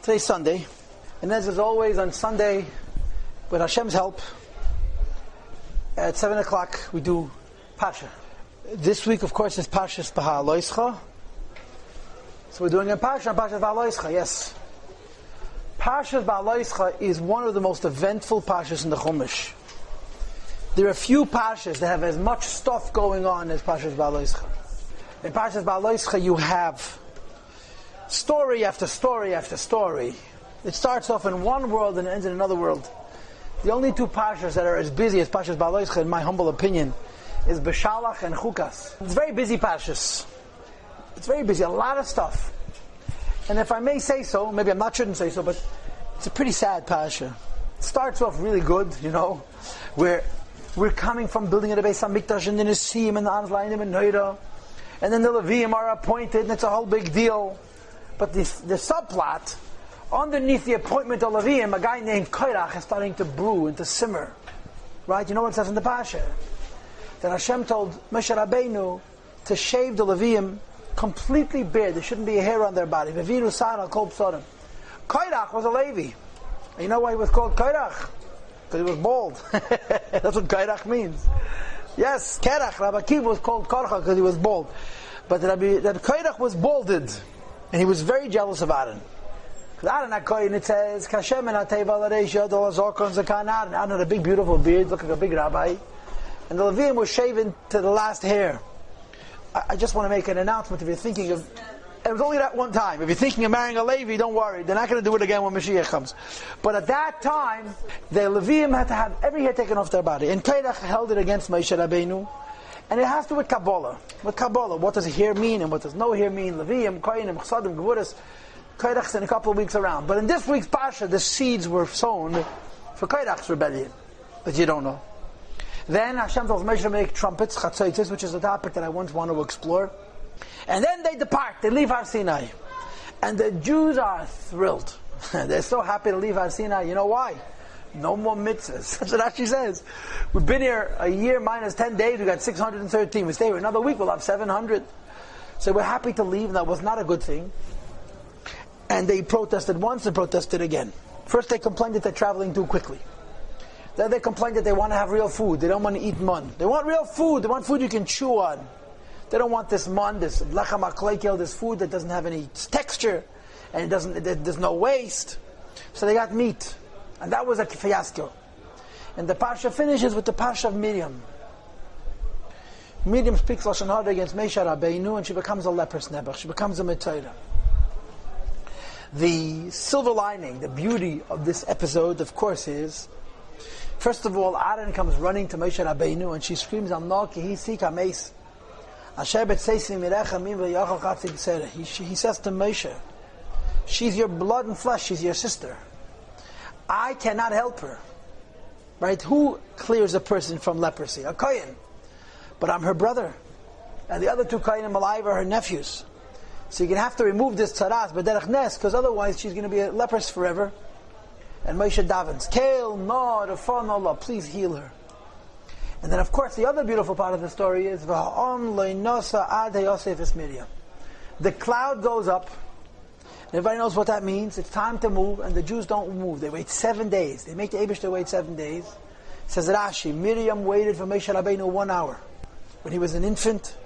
Today's Sunday, and as is always on Sunday, with Hashem's help, at 7 o'clock we do Parsha. This week, of course, is Parsha Behaaloscha. So we're doing a Parsha Behaaloscha, yes. Parsha Behaaloscha is one of the most eventful Parshas in the Chumash. There are few Parshas that have as much stuff going on as Parsha Behaaloscha. In Parsha Behaaloscha you have story after story after story. It starts off in one world and ends in another world. The only two Parshas that are as busy as Parsha Behaaloscha, in my humble opinion, is Beshalach and Chukas. It's very busy Parshas. It's very busy, a lot of stuff. And if I may say so, maybe shouldn't say so, but it's a pretty sad Parsha. It starts off really good, where we're coming from building a Beis HaMikdash and the Nisim and the Anzlayim and Neira, and then the Levim are appointed, and it's a whole big deal. But the subplot, underneath the appointment of Levim, a guy named Korach is starting to brew and to simmer. Right? You know what it says in the Parsha? That Hashem told Moshe Rabbeinu to shave the Levim completely bare. There shouldn't be a hair on their body. V'viru sara kol b'sorim. Korach was a Levi. And you know why he was called Korach? Because he was bald. That's what Korach means. Yes, Korach, Rabbi Akiva was called Korach because he was bald. But that Korach was balded. And he was very jealous of Aaron. Because Aaron had Kohen, it says, Kashem and Ateva Lareisha, Dolazorkon Zakan Aaron. Aaron had a big beautiful beard, looked like a big rabbi. And the Levim was shaven to the last hair. I just want to make an announcement. If you're thinking of, it was only that one time. If you're thinking of marrying a Levi, don't worry. They're not going to do it again when Mashiach comes. But at that time, the Levim had to have every hair taken off their body. And Korach held it against Moshe Rabbeinu. And it has to do with Kabbalah. With Kabbalah, what does hair mean and what does no hair mean? Levim, Kohenim, Chsadim, Gevuras. Korach's in a couple of weeks around. But in this week's Parsha, the seeds were sown for Korach's rebellion. But you don't know. Then Hashem tells Moshe to make trumpets, chatzotzes, which is a topic that I once want to explore. And then they depart, they leave Har Sinai. And the Jews are thrilled. They're so happy to leave Har Sinai. You know why? No more mitzvahs. That's what Rashi says. We've been here a year minus 10 days, we got 613. We stay here another week, we'll have 700. So we're happy to leave, and that was not a good thing. And they protested once and protested again. First they complained that they're traveling too quickly. Then they complained that they want to have real food. They don't want to eat mun. They want real food. They want food you can chew on. They don't want this mun, this lechem akleikel, this food that doesn't have any texture and there's no waste. So they got meat. And that was a fiasco. And the Parsha finishes with the Parsha of Miriam. Miriam speaks Loshon Hara against Moshe Rabbeinu, and she becomes a leprous nebuch. She becomes a Metzora. The silver lining, the beauty of this episode, of course, is, first of all, Aaron comes running to Moshe Rabbeinu, and she screams, he says to Moshe, she's your blood and flesh, she's your sister. I cannot help her. Right? Who clears a person from leprosy? A Kohen. But I'm her brother. And the other two Kohenim alive are her nephews. So you're going to have to remove this tzaras, b'derech nes, because otherwise she's going to be a leprous forever. And Moshe davens, Kael, no, Rafan Allah, please heal her. And then of course the other beautiful part of the story is, V'ha'on lo'inosa ad ha'yosef es Miriam. The cloud goes up. Everybody knows what that means. It's time to move, and the Jews don't move. They wait 7 days. They make the Eibishter wait 7 days. It says Rashi, Miriam waited for Moshe Rabbeinu 1 hour. When he was an infant,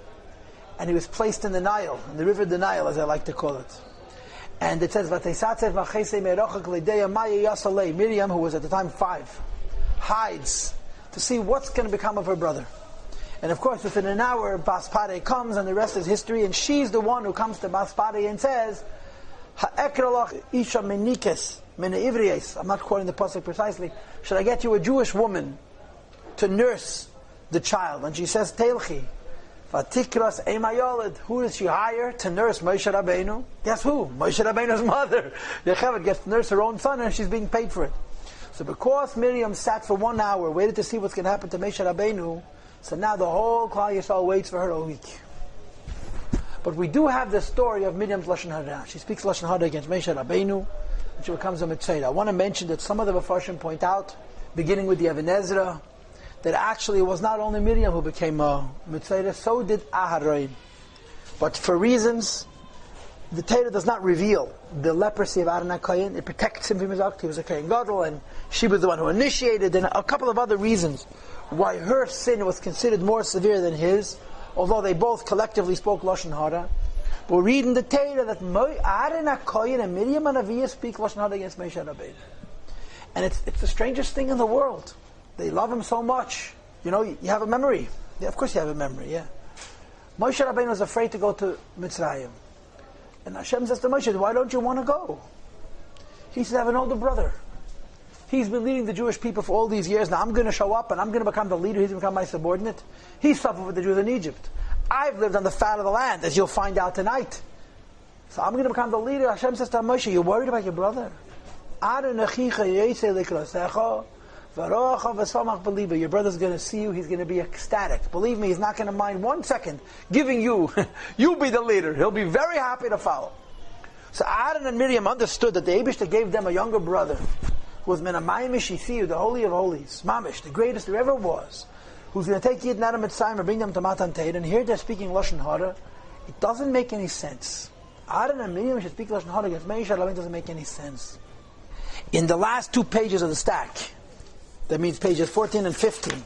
and he was placed in the Nile, in the river the Nile, as I like to call it. And it says, Miriam, who was at the time 5, hides to see what's going to become of her brother. And of course, within an hour, Baspade comes, and the rest is history, and she's the one who comes to Baspade and says, I'm not quoting the pasuk precisely. Should I get you a Jewish woman to nurse the child? And she says, Teilchi. Who does she hire to nurse Moshe Rabbeinu? Guess who? Moshe Rabbeinu's mother. Yocheved gets to nurse her own son, and she's being paid for it. So because Miriam sat for 1 hour, waited to see what's going to happen to Moshe Rabbeinu, so now the whole Klal Yisrael waits for her a week. But we do have the story of Miriam's Loshon Hara. She speaks Loshon Hara against Moshe Rabbeinu, and she becomes a Metzora. I want to mention that some of the Mefarshim point out, beginning with the Even Ezra, that actually it was not only Miriam who became a Metzora, so did Aharon. But for reasons the Torah does not reveal the leprosy of Aaron HaKohen. It protects him from his act. He was a Kohen Gadol, and she was the one who initiated, and a couple of other reasons why her sin was considered more severe than his, although they both collectively spoke Loshon Hara. But we read in the Torah that Aaron HaKohen and Miriam Aharon speak Loshon Hara against Moshe Rabbeinu. And it's the strangest thing in the world. They love him so much. You know, you have a memory. Yeah, of course you have a memory, yeah. Moshe Rabbeinu was afraid to go to Mitzrayim. And Hashem says to Moshe, why don't you want to go? He says, I have an older brother. He's been leading the Jewish people for all these years. Now I'm going to show up and I'm going to become the leader. He's going to become my subordinate. He suffered with the Jews in Egypt. I've lived on the fat of the land, as you'll find out tonight. So I'm going to become the leader. Hashem says to Moshe, you're worried about your brother? Your brother's going to see you. He's going to be ecstatic. Believe me, he's not going to mind 1 second giving you, you be the leader. He'll be very happy to follow. So Aaron and Miriam understood that the Eibishter gave them a younger brother who was Menamayim Shisiyu, the Holy of Holies, Mamish, the greatest there ever was, who's going to take Yid Nara Mitzrayim and bring them to Matan Torah. And here they're speaking Loshon Hara. It doesn't make any sense. Aaron and Miriam should speak Loshon Hara against Moshe Rabbeinu. Doesn't make any sense. In the last 2 pages of the stack, that means pages 14 and 15.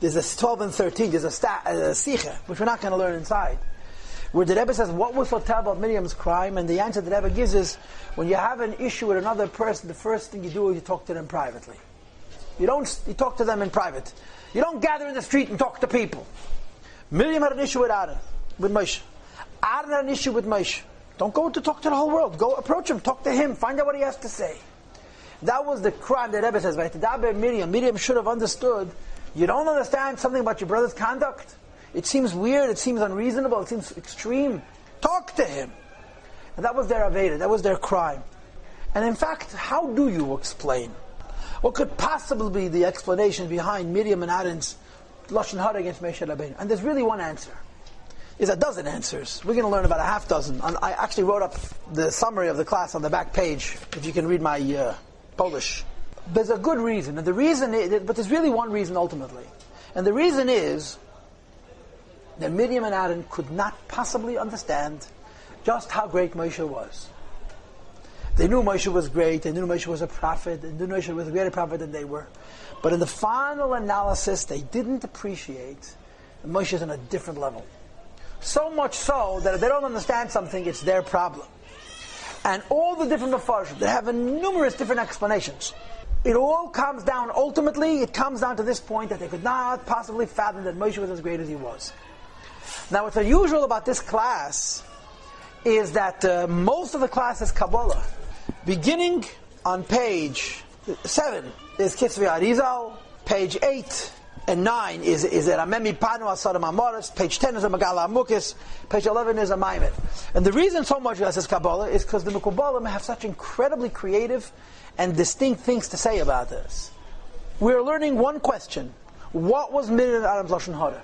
There's a 12 and 13. There's a Sikha, which we're not going to learn inside, where the Rebbe says, what was so terrible about Miriam's crime? And the answer the Rebbe gives is, when you have an issue with another person, the first thing you do is you talk to them privately. You talk to them in private. You don't gather in the street and talk to people. Miriam had an issue with Aaron, with Moshe. Aaron had an issue with Moshe. Don't go to talk to the whole world. Go approach him, talk to him, find out what he has to say. That was the crime that Rebbe says, Miriam should have understood, you don't understand something about your brother's conduct? It seems weird, it seems unreasonable, it seems extreme. Talk to him. And that was their Aveda, that was their crime. And in fact, how do you explain? What could possibly be the explanation behind Miriam and Aaron's Loshon Hara against Moshe Rabbeinu? And there's really one answer. There's a dozen answers. We're going to learn about a half dozen. I actually wrote up the summary of the class on the back page, if you can read my Polish. There's a good reason, and the reason is, but there's really one reason ultimately. And the reason is that Miriam and Aaron could not possibly understand just how great Moshe was. They knew Moshe was great, they knew Moshe was a prophet, they knew Moshe was a greater prophet than they were. But in the final analysis, they didn't appreciate that Moshe is on a different level. So much so that if they don't understand something, it's their problem. And all the different Mefarshim, they have numerous different explanations. It all comes down, ultimately, it comes down to this point that they could not possibly fathom that Moshe was as great as he was. Now what's unusual about this class is that most of the class is Kabbalah. Beginning on page 7 is Kitzvi Arizal, page 8 and 9 is a Ramemi Panu Asadam Amoris, page 10 is a Megala Amukis, page 11 is a Maimed. And the reason so much of this is Kabbalah is because the Mekubalim have such incredibly creative and distinct things to say about this. We're learning one question. What was Miriam and Aaron's Loshon Hara?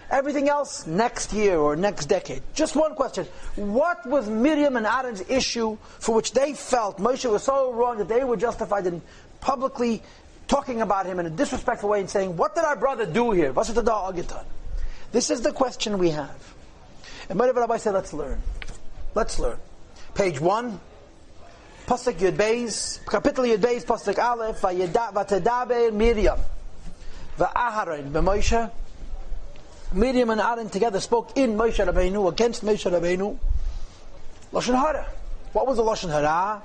Everything else, next year or next decade. Just one question. What was Miriam and Aaron's issue for which they felt Moshe was so wrong that they were justified in publicly talking about him in a disrespectful way and saying, what did our brother do here? This is the question we have. And Moshe Rabbi said, let's learn. Let's learn. Page 1, Pasuk Yud Beis, Kapitel Yud Beis, Pasuk Aleph, Vatedaber Miriam, Aharon b'Moshe. Miriam and Aaron together spoke in Moshe Rabbeinu, against Moshe Rabbeinu, Loshon Hara. What was the Loshon Hara?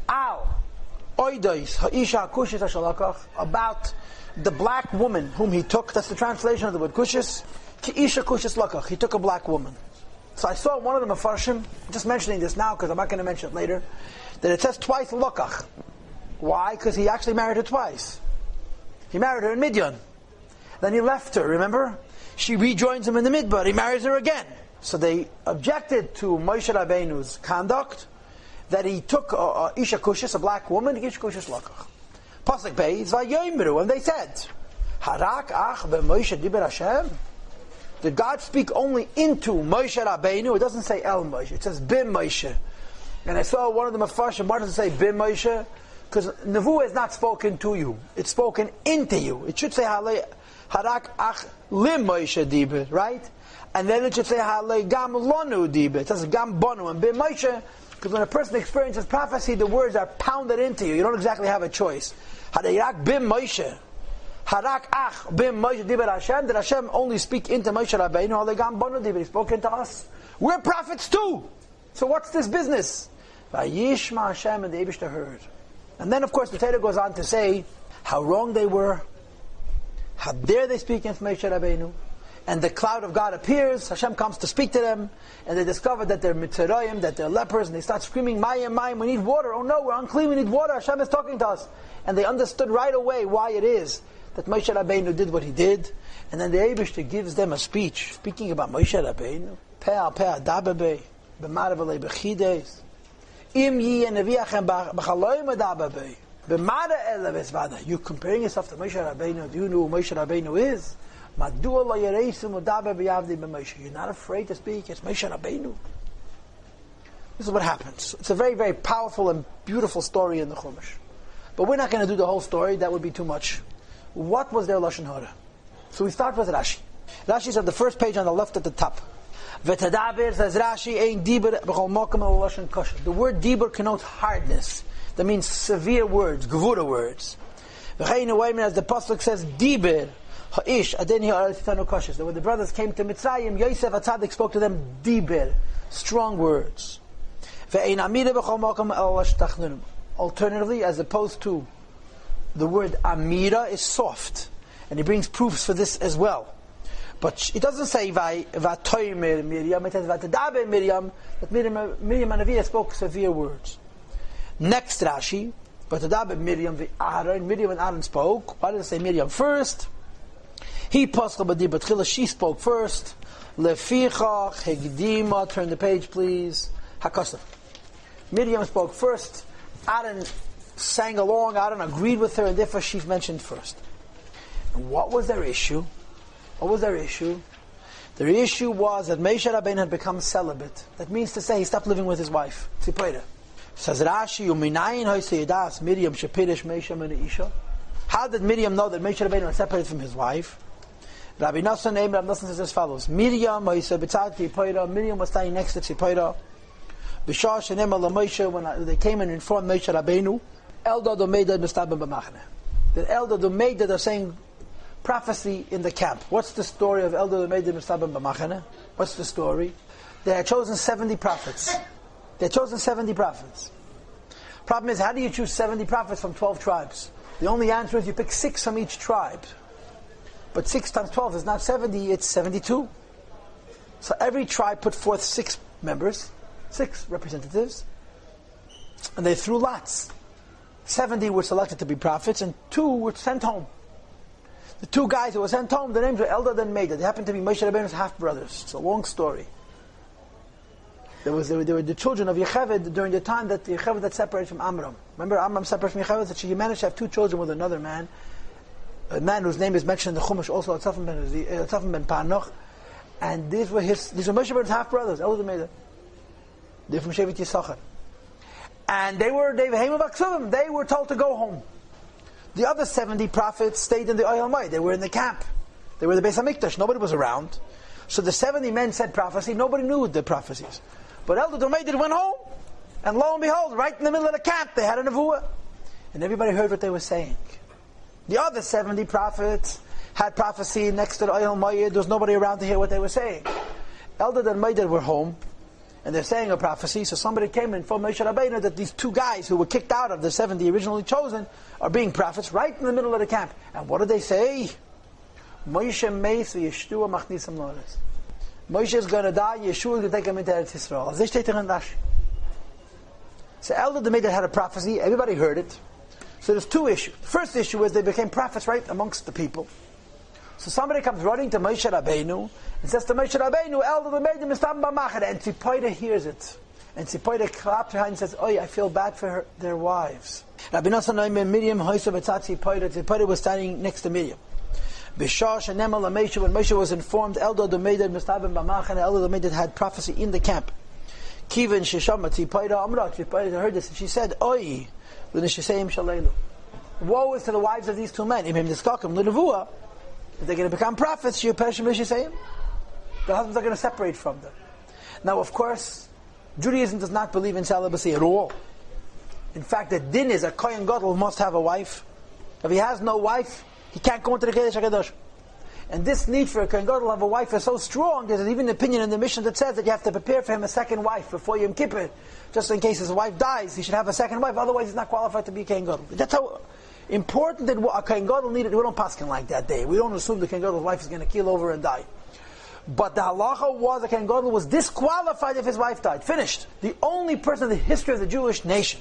Al Oidois Ha'isha Kushis HaShalakach, about the black woman whom he took. That's the translation of the word Kushis. Ki'isha Kushis Lakach. He took a black woman. So I saw one of the Mefarshim, just mentioning this now because I'm not going to mention it later, that it says twice Lakach. Why? Because he actually married her twice. He married her in Midian. Then he left her, remember? She rejoins him in the Midbar. He marries her again. So they objected to Moshe Rabbeinu's conduct, that he took Isha Kushis, a black woman, Isha Kushis Lakach. Pasuk Beis, Vayomeru, and they said, Harak ach b'Moshe diber Hashem? Did God speak only into Moshe Rabbeinu? It doesn't say El Moshe, it says Bim Moshe. And I saw one of the Mefarshim, why does it say Bim Moshe? Because Nevuah is not spoken to you, it's spoken into you. It should say Harak ach lim Moshe diber, right? And then it should say halei gam lonu diber. It says gam bonu and bim Moshe, because when a person experiences prophecy, the words are pounded into you. You don't exactly have a choice. Harak bim Moshe. Harak ach bim Moshe diber Hashem. Did Hashem only speak into Moshe Rabbeinu? Halei gam bonu diber. He spoke into us. We're prophets too. So what's this business? Vayishma Hashem, and the Eibishter heard. And then of course the Torah goes on to say how wrong they were. How dare they speak against Moshe Rabbeinu? And the cloud of God appears, Hashem comes to speak to them, and they discover that they're mitzrayim, that they're lepers, and they start screaming, Mayim, Mayim, we need water. Oh no, we're unclean, we need water. Hashem is talking to us. And they understood right away why it is that Moshe Rabbeinu did what he did. And then the Eibishter gives them a speech, speaking about Moshe Rabbeinu. Pe'al pe'al dababei, b'marav bechides. Im yi neviachem b'chaloim dababei. You're comparing yourself to Moshe Rabbeinu. Do you know who Moshe Rabbeinu is? You're not afraid to speak. It's Moshe Rabbeinu. This is what happens. It's a very, very powerful and beautiful story in the Chumash. But we're not going to do the whole story. That would be too much. What was their Loshon Hara? So we start with Rashi. Rashi is on the first page on the left at the top. V'tadaber, says Rashi, ein diber b'chol mokum el Loshon kosher. The word diber connotes hardness. That means severe words, gevura words. As the pasuk says, diber ha'ish adeni ha'aretitanu kosher. So when the brothers came to Mitzrayim, Yosef HaTzadik spoke to them diber, strong words. Alternatively, as opposed to the word amira is soft, and he brings proofs for this as well. But it doesn't say va'toimer Miriam, it says va'tadaber Miriam, that Miriam and Aviyah spoke severe words. Next Rashi, va'tadaber Miriam v'Aharon, Miriam and Aaron spoke. Why did it say Miriam first? He pascha b'dibur tchila, she spoke first. Lefichach hegdima, turn the page please. Hakosef. Miriam spoke first. Aaron sang along. Aaron agreed with her, and therefore she's mentioned first. And what was their issue? What was their issue? Their issue was that Moshe Rabbeinu had become celibate. That means to say he stopped living with his wife. Tzipoida. Says Rashi, Uminayin hoyseyedas Miriam shepirish Moshe min isha. How did Miriam know that Moshe Rabbeinu was separated from his wife? Rabbi Nosson says as follows: Miriam Miriam was standing next to Tzipoida. When they came and informed Moshe Rabbeinu, Eldad Omeidad Mistabim B'machne. The Eldad Omeidad are saying prophecy in the camp. What's the story of Eldad Omeidad Mistabim B'machne? What's the story? They had chosen 70 prophets. They had chosen 70 prophets. Problem is, how do you choose 70 prophets from 12 tribes? The only answer is you pick 6 from each tribe. But 6 times 12 is not 70, it's 72. So every tribe put forth 6 members, 6 representatives, and they threw lots. 70 were selected to be prophets, and 2 were sent home. The 2 guys who were sent home, their names were Eldad and Meidad. They happened to be Moshe Rabbeinu's half-brothers. It's a long story. They were the children of Yocheved during the time that Yocheved had separated from Amram. Remember Amram separated from Yocheved? That he managed to have 2 children with another man, a man whose name is mentioned in the Chumash also, Tzafim ben Panoch. And these were Moshe Rabbeinu's half-brothers, Eldad and Meidad. They're from Shevet Yisachar. And they were told to go home. The other 70 prophets stayed in the Ohel Moed. They were in the camp. They were in the Beis HaMikdash. Nobody was around. So the 70 men said prophecy. Nobody knew the prophecies. But Eldad Omeidad went home. And lo and behold, right in the middle of the camp, they had a nevuah. And everybody heard what they were saying. The other 70 prophets had prophecy next to the Ohel Moed. There was nobody around to hear what they were saying. Eldad and Meidad were home. And they're saying a prophecy, so somebody came and informed Moshe Rabbeinu that these 2 guys who were kicked out of the 70 originally chosen are being prophets right in the middle of the camp. And what did they say? Moshe meis v'Yeshua machnisam lo'aretz. Moshe is going to die, Yeshua is going to take him into Eretz Yisrael. As they state in Rashi. So Eldad and Meidad had a prophecy, everybody heard it. So there's 2 issues. The first issue is they became prophets right amongst the people. So somebody comes running to Moshe Rabbeinu and says to Moshe Rabbeinu, Eldad Omeidad Mistabim B'machne, and Tzipoida hears it. And Tzipoida claps her hand and says, I feel bad for their wives. Rabbi Nosson Miriam Tzipoida was standing next to Miriam. When Moshe was informed, Eldad Omeidad Mistabim B'machne, Eldad Omeidad had prophecy in the camp. Kivan Sheshama Tzipoida Amra, Tzipoida heard this and she said, Oi, l'nishaseim shaleilu. Woe is to the wives of these 2 men. Imim niskakim l'nevuah. If they're going to become prophets, the husbands are going to separate from them. Now, of course, Judaism does not believe in celibacy at all. In fact, the din is a Kohen Gadol must have a wife. If he has no wife, he can't go into the Kodesh HaKadosh. And this need for a Kohen Gadol to have a wife is so strong, there's even an opinion in the Mishnah that says that you have to prepare for him a second wife before Yom Kippur. Just in case his wife dies, he should have a second wife, otherwise he's not qualified to be a Kohen Gadol. That's how important that a Kohen Gadol needed. We don't paskin like that day. We don't assume the Kohen Gadol's wife is going to keel over and die. But the halacha was a Kohen Gadol was disqualified if his wife died. Finished. The only person in the history of the Jewish nation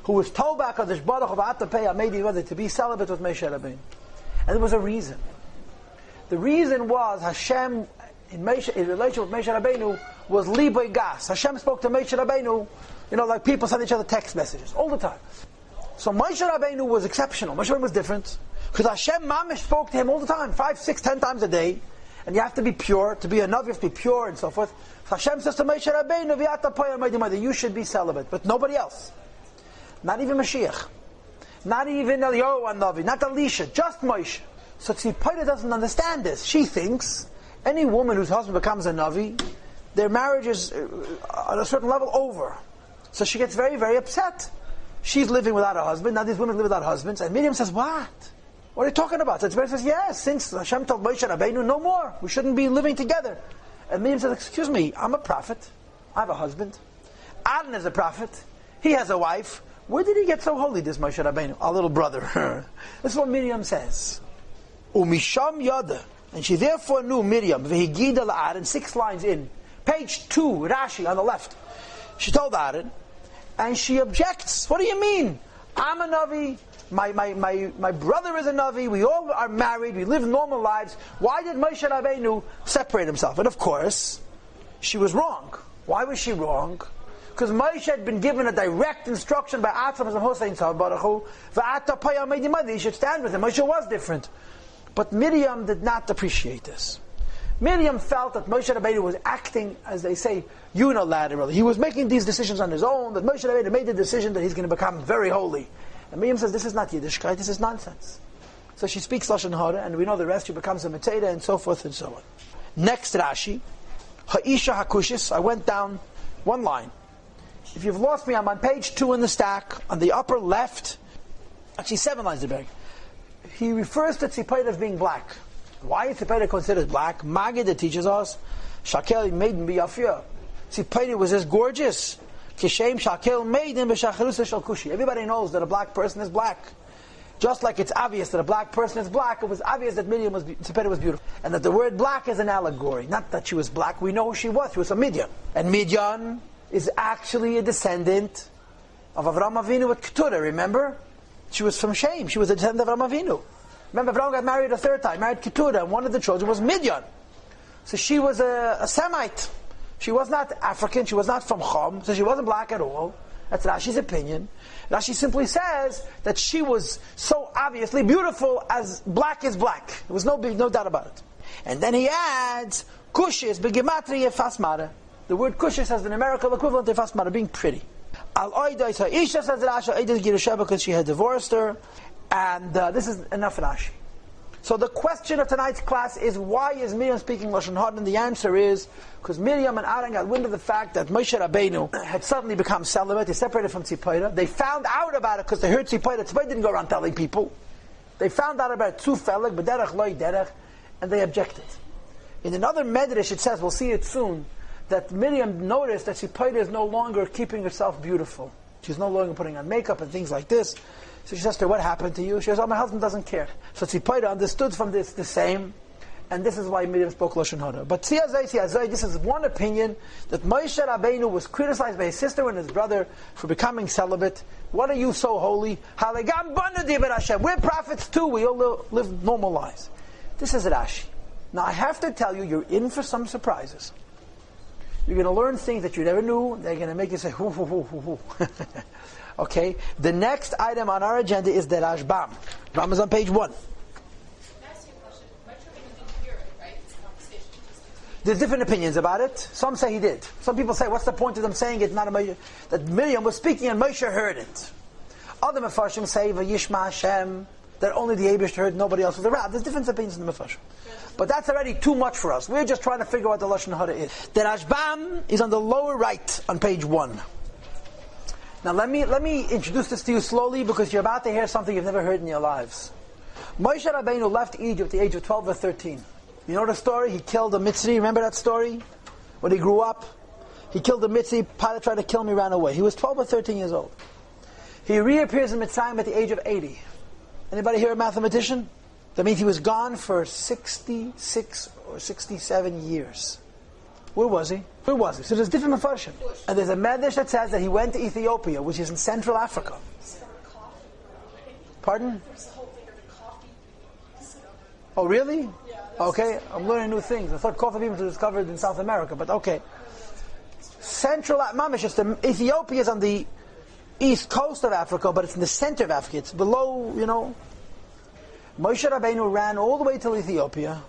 who was told by HaKadosh Baruch Hu to be celibate was Moshe Rabbeinu. And there was a reason. The reason was Hashem, in relation with Moshe Rabbeinu, was Liboy Gas. Hashem spoke to Moshe Rabbeinu, like people send each other text messages all the time. So Moshe Rabbeinu was exceptional. Moshe Rabbeinu was different. Because Hashem Mamish spoke to him all the time, 5, 6, 10 times a day. And you have to be pure. To be a Navi, you have to be pure and so forth. So Hashem says to Moshe Rabbeinu, you should be celibate. But nobody else. Not even Mashiach. Not even Eliyahu and Navi. Not Elisha. Just Moshe. So Tzipora doesn't understand this. She thinks any woman whose husband becomes a Navi, their marriage is on a certain level over. So she gets very, very upset. She's living without a husband. Now these women live without husbands. And Miriam says, what? What are you talking about? So Tzipora says, yes, since Hashem told Moshe Rabbeinu, no more. We shouldn't be living together. And Miriam says, excuse me, I'm a prophet. I have a husband. Aaron is a prophet. He has a wife. Where did he get so holy, this Moshe Rabbeinu? Our little brother. This is what Miriam says. Umisham yada. And she therefore knew Miriam. Vehigida la'Aaron, 6 lines in. Page 2, Rashi on the left. She told Aaron, and she objects. What do you mean? I'm a Navi. My brother is a Navi. We all are married. We live normal lives. Why did Moshe Rabbeinu separate himself? And of course, she was wrong. Why was she wrong? Because Moshe had been given a direct instruction by Atzam and Hossein Baruch Hu, he should stand with him. Moshe was different. But Miriam did not appreciate this. Miriam felt that Moshe Rabbeinu was acting, as they say, unilaterally. He was making these decisions on his own, that Moshe Rabbeinu made the decision that he's going to become very holy. And Miriam says, this is not Yiddishkeit, this is nonsense. So she speaks Loshon Hara, and we know the rest, she becomes a Metzeda, and so forth and so on. Next Rashi, Ha'isha HaKushis, I went down 1 line. If you've lost me, I'm on page 2 in the stack, on the upper left, actually 7 lines to back. He refers to Tzipora as being black. Why is Tzipora considered black? Magid teaches us, Shakel maiden biyafia. Tzipora was as gorgeous. Kishem Shakel maiden b'shacharus shel kushi. Everybody knows that a black person is black. Just like it's obvious that a black person is black, it was obvious that Tzipora was beautiful. And that the word black is an allegory. Not that she was black, we know who she was. She was a Midian. And Midian is actually a descendant of Avraham Avinu with Keturah, remember? She was from Shem. She was a descendant of Avraham Avinu. Remember, Avraham got married a 3rd time, married Keturah, and one of the children was Midian. So she was a Semite. She was not African, she was not from Chum, so she wasn't black at all. That's Rashi's opinion. Rashi simply says that she was so obviously beautiful as black is black. There was no doubt about it. And then he adds, Kushis begematria fasmara. The word Kushis has the numerical equivalent of fasmara, being pretty. Al oidois ha'isha, says Rashi, oidois girusha, because she had divorced her. And this is enough Rashi. So the question of tonight's class is, why is Miriam speaking Loshon Hara? And the answer is, because Miriam and Aaron got wind of the fact that Moshe Rabbeinu had suddenly become celibate. He separated from Tzipora. They found out about it because they heard Tzipora. Tzipora didn't go around telling people. They found out about it, Tzufelig, B'derech loy derech, and they objected. In another medrash it says, we'll see it soon, that Miriam noticed that Tzipora is no longer keeping herself beautiful. She's no longer putting on makeup and things like this. So she says to her, what happened to you? She says, oh, my husband doesn't care. So Tzipora understood from this the same, and this is why Miriam spoke Loshon Hara. But this is one opinion, that Moshe Rabbeinu was criticized by his sister and his brother for becoming celibate. What are you so holy? We're prophets too, we all live normal lives. This is Rashi. Now I have to tell you, you're in for some surprises. You're going to learn things that you never knew. They're going to make you say, hoo, hoo, hoo, hoo, hoo. Okay, the next item on our agenda is the Rashbam. Rashbam is on page 1. Can I ask you a question? Moshe Rabbeinu didn't hear it, right? It's a conversation. There's different opinions about it. Some say he did. Some people say, what's the point of them saying it's not a Moshe? That Miriam was speaking and Moshe heard it. Other Mefarshim say, Vayishma Hashem that only the Eibush heard, nobody else was around. There's different opinions in the Mefarshim. But that's already too much for us. We're just trying to figure out what the Loshon Hara is. The Rashbam is on the lower right on page 1. Now let me introduce this to you slowly, because you're about to hear something you've never heard in your lives. Moshe Rabbeinu left Egypt at the age of 12 or 13. You know the story? He killed a Mitzri. Remember that story? When he grew up, he killed a Mitzri. Pilate tried to kill him. He ran away. He was 12 or 13 years old. He reappears in Mitzrayim at the age of 80. Anybody here a mathematician? That means he was gone for 66 or 67 years. Where was he? So there's different Mefarshim. And there's a Medrash that says that he went to Ethiopia, which is in Central Africa. Pardon? Oh, really? Okay, I'm learning new things. I thought coffee beans were discovered in South America, but okay. Central Mamish, Ethiopia is on the east coast of Africa, but it's in the center of Africa. It's below, Moshe Rabbeinu ran all the way to Ethiopia,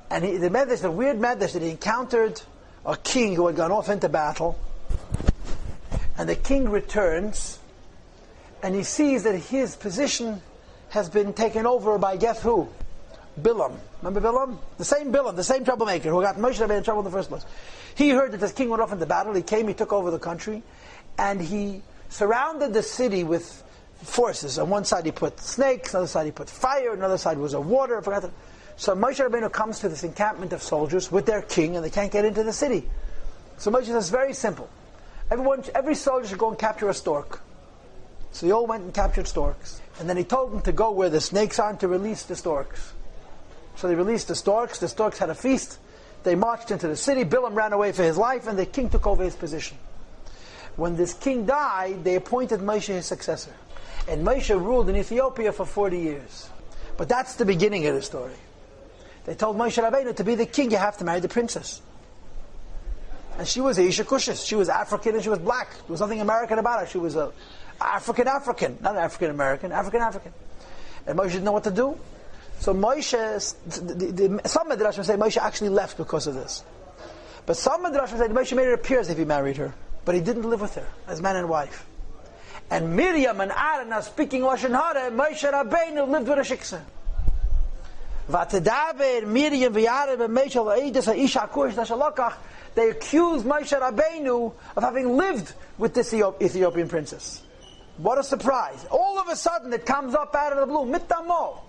and the weird medrash that he encountered a king who had gone off into battle, and the king returns, and he sees that his position has been taken over by guess who? Bilam. Remember Bilam? The same Bilam, the same troublemaker who got Moshe Rabbeinu in trouble in the first place. He heard that this king went off into battle. He came, he took over the country, and he surrounded the city with forces. On one side he put snakes, on the other side he put fire, on the other side was a water. So Moshe Rabbeinu comes to this encampment of soldiers with their king, and they can't get into the city. So Moshe says, very simple. Every soldier should go and capture a stork. So they all went and captured storks. And then he told them to go where the snakes are to release the storks. So they released the storks. The storks had a feast. They marched into the city. Bilam ran away for his life, and the king took over his position. When this king died, they appointed Moshe his successor. And Moshe ruled in Ethiopia for 40 years. But that's the beginning of the story. They told Moshe Rabbeinu, to be the king, you have to marry the princess. And she was a Isha Kushis. She was African and she was black. There was nothing American about her. She was a African, not an African-American, African. And Moshe didn't know what to do. So Moshe, some Midrashim say Moshe actually left because of this. But some Midrashim say Moshe made it appear as if he married her. But he didn't live with her as man and wife. And Miriam and Aharon are speaking Loshon Hara, and Moshe Rabbeinu lived with a shiksa. Miriam they accused Moshe Rabbeinu of having lived with this Ethiopian princess. What a surprise. All of a sudden it comes up out of the blue. Mitamo.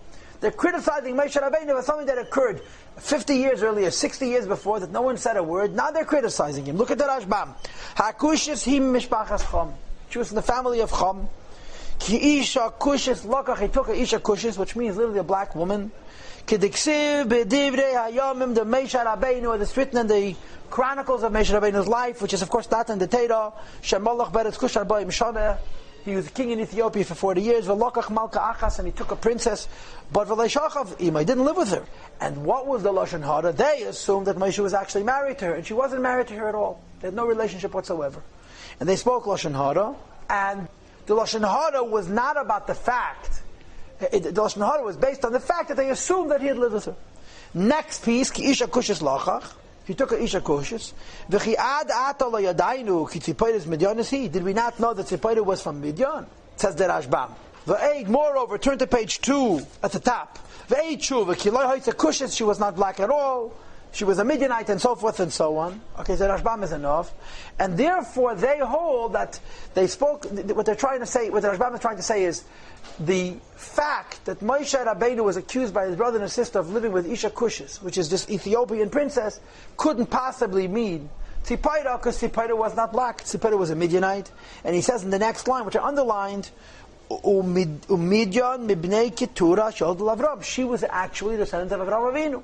They're criticizing Moshe Rabbeinu for something that occurred 50 years earlier, 60 years before, that no one said a word. Now they're criticizing him. Look at the Rashbam. Hakushis him mishpachas Chom. She was from the family of Chom. Ki isha kushis lokach. He took a isha kushis, which means literally a black woman. Kediksiv b'divrei hayomim de Moshe Rabbeinu. It's written in the Chronicles of Moshe Rabbeinu's life, which is of course not in the Torah. Shemolach beretz kushar ba'im shana. He was king in Ethiopia for 40 years. V'lokach malka achas, and he took a princess. But v'leishachav ima, he didn't live with her. And what was the Loshon Hara? They assumed that Moshe was actually married to her, and she wasn't married to her at all. They had no relationship whatsoever. And they spoke Loshon Hara, and the Loshon Hara was not about the fact. The Loshon Hara was based on the fact that they assumed that he had lived with her. Next piece, ki isha kushis lachach. He took a isha kushis. V'chi ad ata lo yadainu ki Tzipora Midyan is he. Did we not know that Tzipora was from Midyan? Says the Rashbam. V'eid, moreover, turn to page 2 at the top. V'eid shuva ki lo hoitza kushis. She was not black at all. She was a Midianite, and so forth and so on. Okay, so Rashbam is enough. And therefore they hold that they spoke, what they're trying to say, what the Rashbam is trying to say is, the fact that Moshe Rabbeinu was accused by his brother and his sister of living with Isha Kushis, which is this Ethiopian princess, couldn't possibly mean Tzipora, because Tzipora was not black. Tzipora was a Midianite. And he says in the next line, which I underlined, Umidyan mibnei Ketura shod Avram. She was actually the descendant of Avraham Avinu.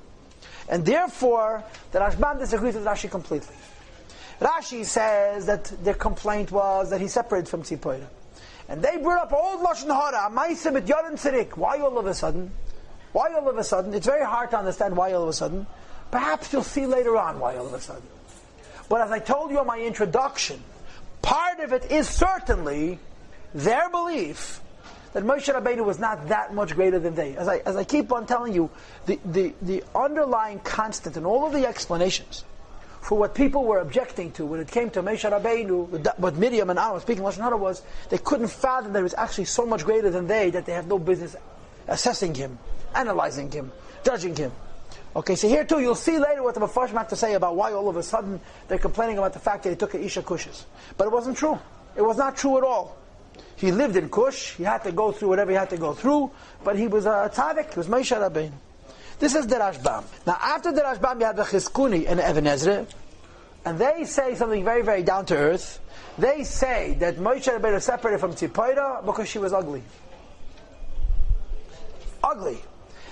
And therefore, the Rashbam disagrees with Rashi completely. Rashi says that their complaint was that he separated from Tzipora. And they brought up old Loshon Hara, Maisa mit Yoren Tzirik. Why all of a sudden? Why all of a sudden? It's very hard to understand why all of a sudden. Perhaps you'll see later on why all of a sudden. But as I told you in my introduction, part of it is certainly their belief that Moshe Rabbeinu was not that much greater than they. As I keep on telling you, the underlying constant in all of the explanations for what people were objecting to when it came to Moshe Rabbeinu, what Miriam and Aharon speaking Loshon Hara was, they couldn't fathom that it was actually so much greater than they that they have no business assessing him, analyzing him, judging him. Okay, so here too, you'll see later what the Mefarshim have to say about why all of a sudden they're complaining about the fact that he took a Isha Kushis. But it wasn't true. It was not true at all. He lived in Kush, he had to go through whatever he had to go through, but he was a tzaddik, he was Moshe Rabbeinu. This is the Rashbam. Now after the Rashbam you have the Chizkuni and the Even Ezra, and they say something very, very down to earth. They say that Moshe Rabbeinu separated from Tzipora because she was ugly. Ugly.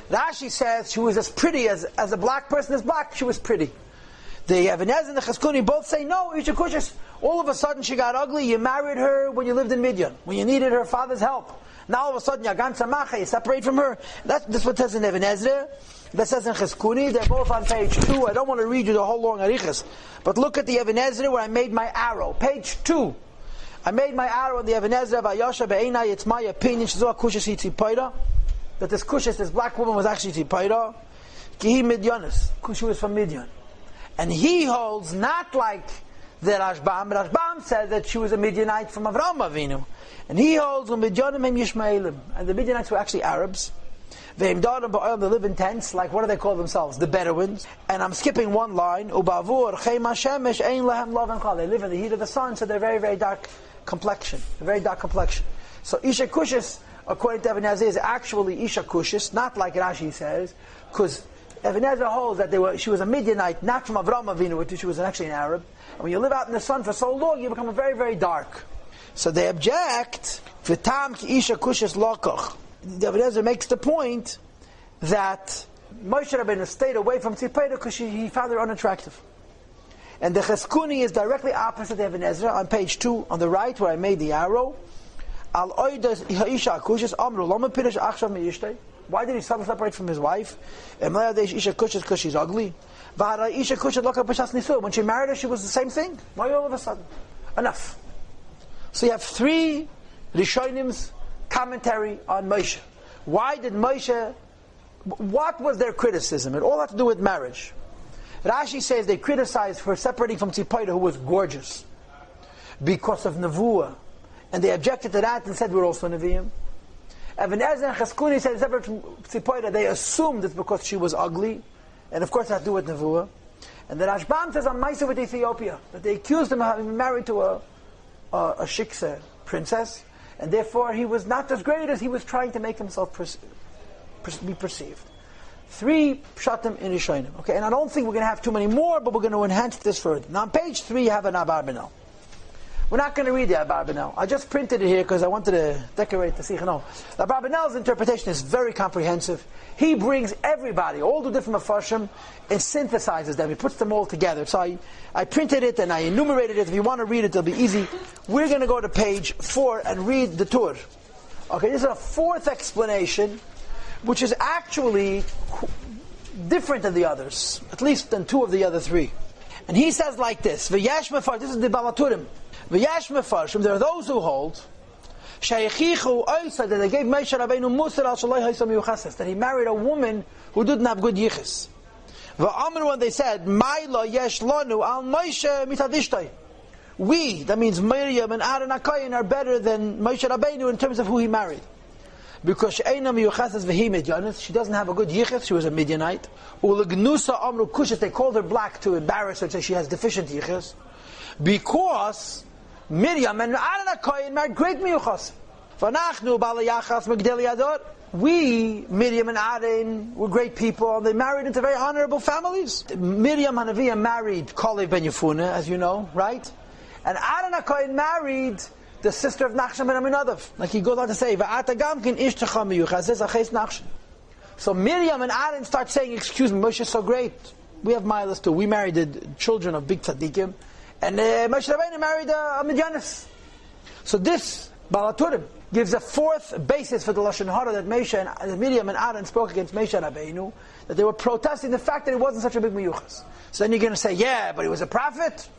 Rashi says she was as pretty as a black person is black, she was pretty. The Even Ezra and the Chizkuni both say no, Isha Kushis. All of a sudden she got ugly, you married her when you lived in Midian, when you needed her father's help. Now all of a sudden, Yagan Samacha, you separate from her. That's what it says in Even Ezra. That says in Chizkuni. They're both on page 2. I don't want to read you the whole long arichas. But look at the Even Ezra where I made my arrow. Page 2. I made my arrow in the Even Ezra. Vayosha be'enai, it's my opinion. Shizua kushis hi tzipaira. That this kushis, this black woman was actually tzipaira. Ki hi Midyanis. She was from Midian. And he holds not like the Rashbam. Rashbam said that she was a Midianite from Avraham Avinu. And he holds Midyanim and Yishmaelim. And the Midianites were actually Arabs. They live in tents, like what do they call themselves? The Bedouins. And I'm skipping one line. They live in the heat of the sun, so they're very, very dark complexion. A very dark complexion. So Isha Kushis, according to Even Ezra, is actually Isha Kushis, not like Rashi says, because Even Ezra holds that she was a Midianite, not from Avraham Avinu, which she was actually an Arab. And when you live out in the sun for so long, you become very, very dark. So they object, V'tam ki Isha Kushis lokach. The Even Ezra makes the point that Moshe Rabbeinu stayed away from Tzipora because he found her unattractive. And the Chizkuni is directly opposite the Even Ezra on page 2 on the right where I made the arrow. Al oidas ha'isha kushis amru lama pirish achshav me'ishtei. Why did he suddenly separate from his wife? Isha kushis because she's ugly. Isha kushis loka pashas nisu. When she married her, she was the same thing. Why all of a sudden? Enough. So you have 3 Rishonim's commentary on Moshe. Why did Moshe? What was their criticism? It all had to do with marriage. Rashi says they criticized for separating from Tzipora, who was gorgeous, because of Nevuah. And they objected to that and said we're also Nevi'im. Even Ezra and Chizkuni said separate from Tzipora, they assumed it's because she was ugly, and of course it had to do with Nevuah. And the Rashbam says on Maisa with Ethiopia, that they accused him of having been married to a shiksa princess, and therefore he was not as great as he was trying to make himself be perceived. 3 pshatim in Rishonim. Okay, and I don't think we're going to have too many more, but we're going to enhance this further. Now on page 3 you have an Abarbanel. We're not going to read the Abarbanel. I just printed it here because I wanted to decorate the Sikh. No, the Abarbanel's interpretation is very comprehensive. He brings everybody, all the different Mefarshim, and synthesizes them. He puts them all together. So I printed it and I enumerated it. If you want to read it, it'll be easy. We're going to go to page 4 and read the Tur. Okay, this is a 4th explanation, which is actually different than the others, at least than 2 of the other 3. And he says like this, V'yash Mefarshim, this is the Balaturim, V'yash Mefarshim, there are those who hold, Sheyichichu Oysa, that they gave Moshe Rabbeinu Musar al Shalai Haisam Yuchases, that he married a woman who didn't have good yichus. V'amru, when they said, Maila yesh lanu al Moshe mitadishtay. We, that means Miriam and Aharon Hachayim, are better than Moshe Rabbeinu in terms of who he married. Because she doesn't have a good yichus, she was a Midianite. Ulegnusa amru kushas, they called her black to embarrass her, say she has deficient yichus. Because Miriam and Aharon Hachayim married great miyuchas. V'nachnu balayachas megdeli ador. We, Miriam and Aharon, were great people, and they married into very honorable families. Miriam Hanaviah married Kalev ben Yefuna, as you know, right? And Aharon Hachayim married the sister of Nachshon ben Aminadav. Like he goes on to say, V'ata gamkin ishtecha miyuchas aches Nachshon. So Miriam and Aharon start saying, excuse me, Moshe is so great. We have milas too. We married the children of big tzaddikim. And Moshe Rabbeinu married a Midyanis. So this, Balaturim, gives a 4th basis for the Loshon Hara that Miriam and Aharon spoke against Moshe Rabbeinu, that they were protesting the fact that it wasn't such a big miyuchas. So then you're going to say, yeah, but he was a prophet.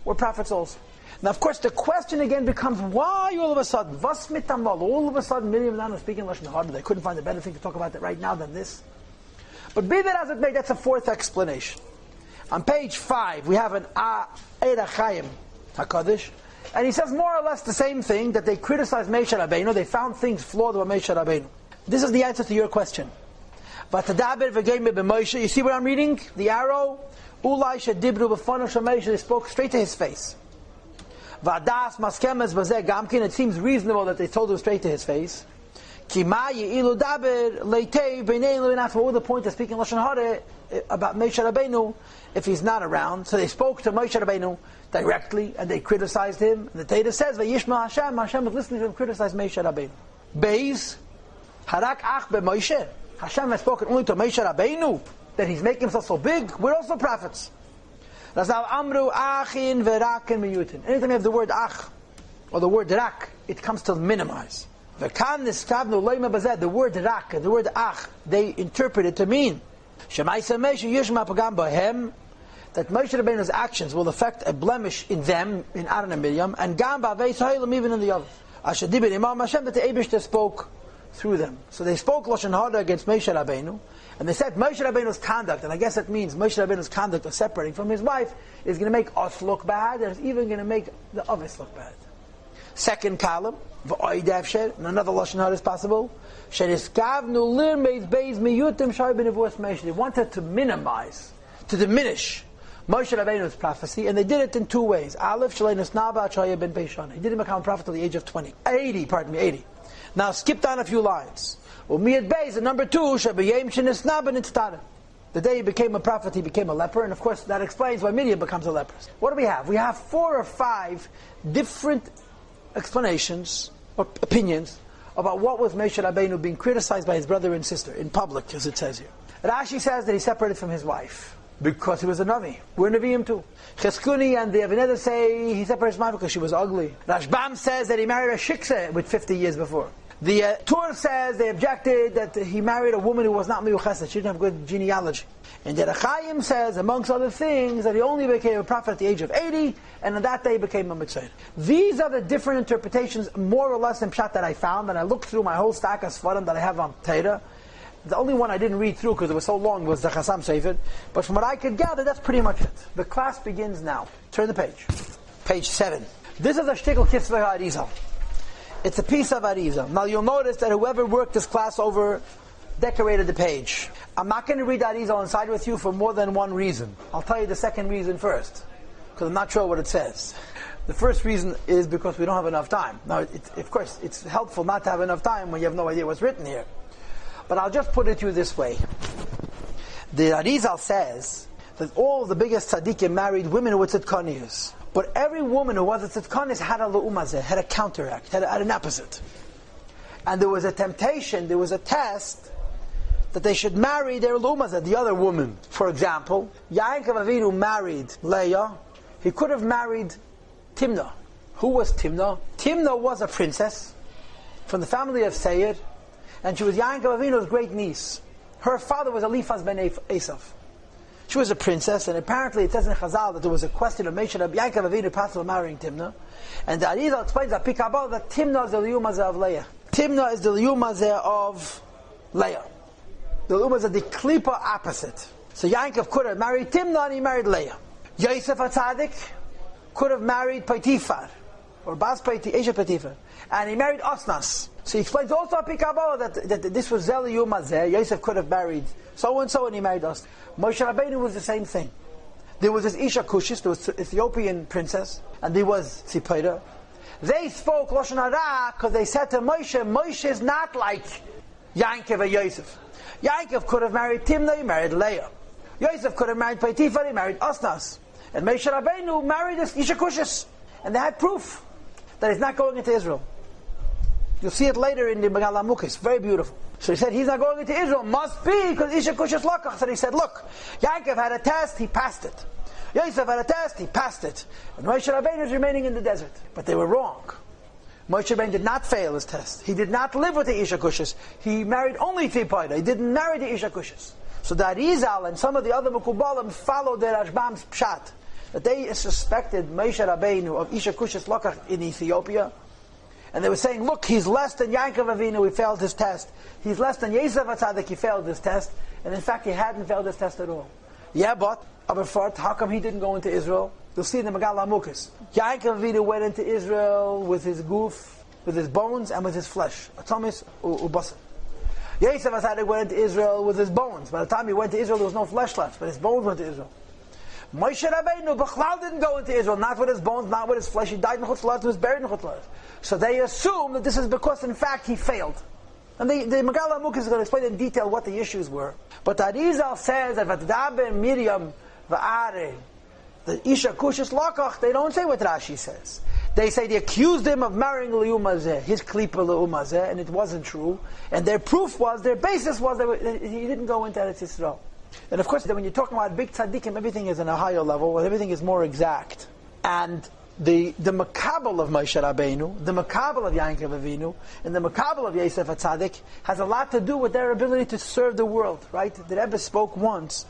We're prophets also. Now, of course, the question again becomes, why all of a sudden, was mit amal? All of a sudden, Miriam and Aharon were speaking Loshon Hara. They couldn't find a better thing to talk about that right now than this. But be that as it may, that's a 4th explanation. On page 5, we have an Hachayim HaKadosh, and he says more or less the same thing, that they criticized Moshe Rabbeinu. They found things flawed about Moshe Rabbeinu. This is the answer to your question. You see what I'm reading? The arrow. They spoke straight to his face. It seems reasonable that they told him straight to his face. What was the point of speaking Loshon Hara about Moshe Rabbeinu if he's not around? So they spoke to Moshe Rabbeinu directly, and they criticized him. And the Torah says, "Vayishma Hashem." Hashem was listening to him criticize Moshe Rabbeinu. Beis harak ach beMoshe. Hashem has spoken only to Moshe Rabbeinu, that he's making himself so big. We're also prophets. Razal amru achin verakin miyutin. Anytime you have the word ach or the word rak, it comes to minimize. The word rak and the word ach, they interpret it to mean that Moshe Rabbeinu's actions will affect a blemish in them, in Aaron and Miriam, and even in the others. Hashem, that the Eibishter spoke through them. So they spoke Loshon Hara against Moshe Rabbeinu, and they said Moshe Rabbeinu's conduct, and I guess that means Moshe Rabbeinu's conduct of separating from his wife is going to make us look bad, and it's even going to make the others look bad. Second column, and another Loshon Hara is possible. They wanted to minimize, to diminish Moshe Rabbeinu's prophecy, and they did it in two ways. Aleph, he didn't become a prophet till the age of 80. Now skip down a few lines. And number 2, the day he became a prophet, he became a leper, and of course that explains why Miriam becomes a leper. What do we have? We have 4 or 5 different explanations or opinions about what was Moshe Rabbeinu being criticized by his brother and sister in public, as it says here. Rashi says that he separated from his wife because he was a Navi. We're Naviim too. Chizkuni and the Avineder say he separated his wife because she was ugly. Rashbam says that he married a shikse with 50 years before. The Torah says they objected that he married a woman who was not miyuchesed. She didn't have good genealogy. And the Hachayim says, amongst other things, that he only became a prophet at the age of 80, and on that day he became a mitzvah. These are the different interpretations, more or less in Pshat, that I found, and I looked through my whole stack of Sfarim that I have on Torah. The only one I didn't read through because it was so long was the Chassam Sefer. But from what I could gather, that's pretty much it. The class begins now. Turn the page. Page 7. This is a shtickle kitzvah Arizal. It's a piece of Arizal. Now you'll notice that whoever worked this class over decorated the page. I'm not going to read Arizal inside with you for more than one reason. I'll tell you the second reason first, because I'm not sure what it says. The first reason is because we don't have enough time. Now, of course, it's helpful not to have enough time when you have no idea what's written here. But I'll just put it to you this way. The Arizal says that all the biggest tzaddikim married women who were tzidkaniyos. But every woman who was a tzidkaniyos had a le'umazeh, had a counteract, had an opposite. And there was a temptation, there was a test, that they should marry their le'umazeh, the other woman. For example, Yaakov Avinu married Leah. He could have married Timnah. Who was Timnah? Timnah was a princess from the family of Seir, and she was Yaakov Avinu's great niece. Her father was Eliphaz ben Esav. She was a princess, and apparently it says in Chazal that there was a question of Yaakov Avinu possible marrying Timnah. And the Arizal explains that Pikabal that Timnah is the Liyumazeh of Leah. Timnah is the Liyumazeh of Leah. The Liyumazeh is the Klipa opposite. So Yaakov could have married Timnah and he married Leah. Yosef HaTzadik could have married Potifar, or Bas Potifar, and he married Osnas. So he explains also a Pikabah that this was Zel Yumazeh. Yosef could have married so-and-so and he married Osnas. Moshe Rabbeinu was the same thing. There was this Isha Kushis, there was an Ethiopian princess, and there was Tzipora. They spoke Loshon Hara because they said to Moshe is not like Yaakov and Yosef. Yaakov could have married Timnah, he married Leah. Yosef could have married Potifar, he married Osnas. And Moshe Rabbeinu married this Isha Kushis. And they had proof that he's not going into Israel. You'll see it later in the Mglamks. Very beautiful. So he said he's not going into Israel. Must be because Isha Kushis Lakach. So he said, look, Yaakov had a test, he passed it. Yosef had a test, he passed it. And Moshe Rabbeinu is remaining in the desert. But they were wrong. Moshe Rabbeinu did not fail his test. He did not live with the Isha Kushis. He married only Tzipora. He didn't marry the Isha Kushis. So the Arizal and some of the other Mekubalim followed the Rashbam's pshat, that they suspected Moshe Rabbeinu of Isha Kushis Lakach in Ethiopia. And they were saying, look, he's less than Yaakov Avinu, he failed his test. He's less than Yosef HaTzadik, he failed his test. And in fact, he hadn't failed his test at all. Yeah, but, how come he didn't go into Israel? You'll see in the Mglamks. Yaakov Avinu went into Israel with his goof, with his bones, and with his flesh. Atomis ubasa. Yosef HaTzadik went into Israel with his bones. By the time he went to Israel, there was no flesh left, but his bones went to Israel. Moshe Rabbeinu, Bechlal didn't go into Israel, not with his bones, not with his flesh. He died in Chutz La'aretz, he was buried in Chutz La'aretz. So they assume that this is because, in fact, he failed. And the Mglamks is going to explain in detail what the issues were. But Arizal says that Vatdaber Miriam Aharon, the Isha Kushis Lakach, they don't say what Rashi says. They say they accused him of marrying Leumazeh, his Klipa Leumazeh, and it wasn't true. And their proof was, their basis was that he didn't go into Eretz Yisrael. And of course, when you're talking about big tzaddikim, everything is on a higher level, everything is more exact. And the makabel of Moshe Rabbeinu, the makabel of Yaakov Avinu, and the makabel of Yosef HaTzadik has a lot to do with their ability to serve the world, right? The Rebbe spoke once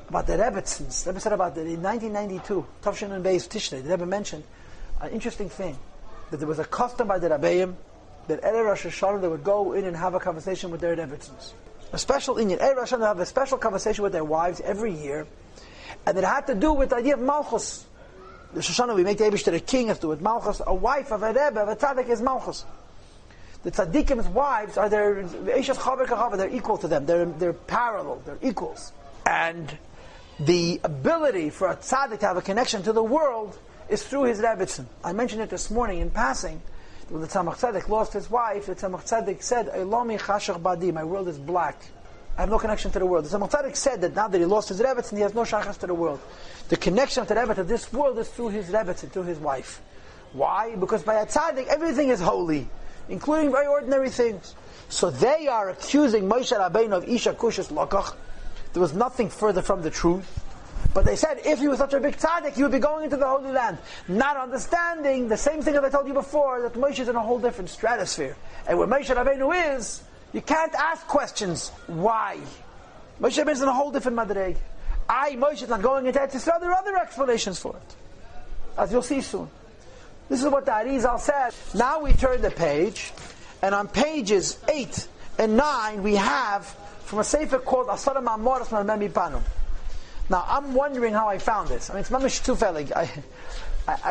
about the Rebbetzins. The Rebbe said about it in 1992, Tavshin and Beis Tishrei. The Rebbe mentioned an interesting thing, that there was a custom by the Rebbeim that Erev Rosh Hashanah they would go in and have a conversation with their Rebbetzins. A special Inyan. Erev Rosh Hashanah they have a special conversation with their wives every year, and it had to do with the idea of Malchus. The Shoshana, we make the Eibishter a king, has to do with Malchus. A wife of a Rebbe, of a Tzaddik, is Malchus. The Tzaddikim's wives are they're equal to them. They're parallel. They're equals. And the ability for a Tzaddik to have a connection to the world is through his Rebbetzin. I mentioned it this morning in passing. When the Tzemach Tzedek lost his wife, the Tzemach Tzedek said, "Elomi chashach badi, my world is black. I have no connection to the world." The Tzemach Tzedek said that now that he lost his Rebbetzin, he has no shachas to the world. The connection of the Rebbe to this world is through his Rebbetzin, through his wife. Why? Because by a Tzaddik, everything is holy, including very ordinary things. So they are accusing Moshe Rabbeinu of Isha Kushis Lakach. There was nothing further from the truth. But they said, if he was such a big tzaddik, he would be going into the Holy Land. Not understanding the same thing that I told you before, that Moshe is in a whole different stratosphere. And where Moshe Rabbeinu is, you can't ask questions. Why? Moshe Rabbeinu is in a whole different madreg. Moshe is not going into Eretz Yisrael. There are other explanations for it, as you'll see soon. This is what the Arizal said. Now we turn the page, and on pages 8 and 9, we have from a sefer called Asara Ma'amoros Ma'amemi Panu. Now, I'm wondering how I found this. I mean, it's mamish tufelig.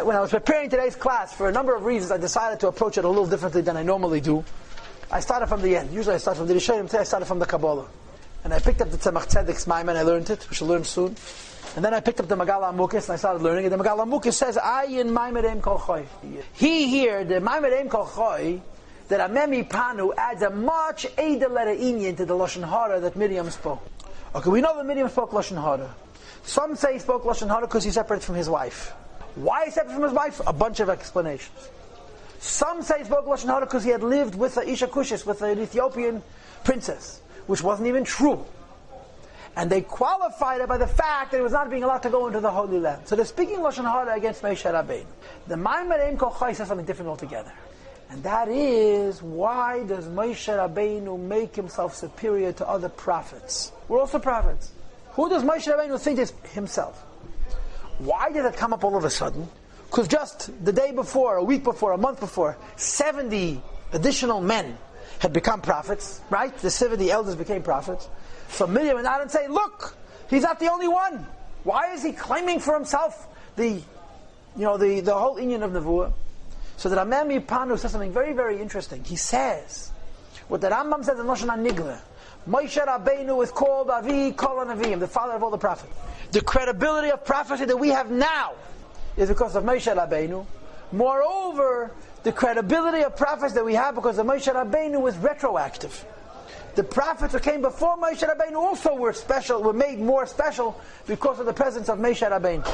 When I was preparing today's class, for a number of reasons, I decided to approach it a little differently than I normally do. I started from the end. Usually I start from the Rishonim. Today I started from the Kabbalah. And I picked up the Tzemach Tzedek's Maimon, and I learned it. We shall learn soon. And then I picked up the Mglamks, and I started learning it. The Mglamks says, Ayin Maimon Kol Choy. He here, the Maimon Kol Choy, that Amemi Panu adds a much Eidel Inyan to the Loshon Hara that Miriam spoke. Okay, we know that Miriam spoke Loshon Hara. Some say he spoke Loshon Hara because he's separate from his wife. Why he's separate from his wife? A bunch of explanations. Some say he spoke Loshon Hara because he had lived with the Isha Kushis, with an Ethiopian princess, which wasn't even true. And they qualified it by the fact that he was not being allowed to go into the Holy Land. So they're speaking Loshon Hara against Moshe Rabbeinu. The Maimon Kol Choy says something different altogether. And that is, why does Moshe Rabbeinu make himself superior to other prophets? We're also prophets. Who does Moshe Rabbeinu think is himself? Why did it come up all of a sudden? Because just the day before, a week before, a month before, 70 additional men had become prophets, right? The 70 elders became prophets. So Miriam and Aharon say, look, he's not the only one. Why is he claiming for himself the whole inyan of Nevuah? So the Rameh Panu says something very, very interesting. He says, what the Rambam says in Loshon Hara, Moshe Rabbeinu is called Avi Kol HaNaviim, the father of all the prophets. The credibility of prophecy that we have now is because of Moshe Rabbeinu. Moreover, the credibility of prophets that we have because of Moshe Rabbeinu was retroactive. The prophets who came before Moshe Rabbeinu also were special, were made more special because of the presence of Moshe Rabbeinu.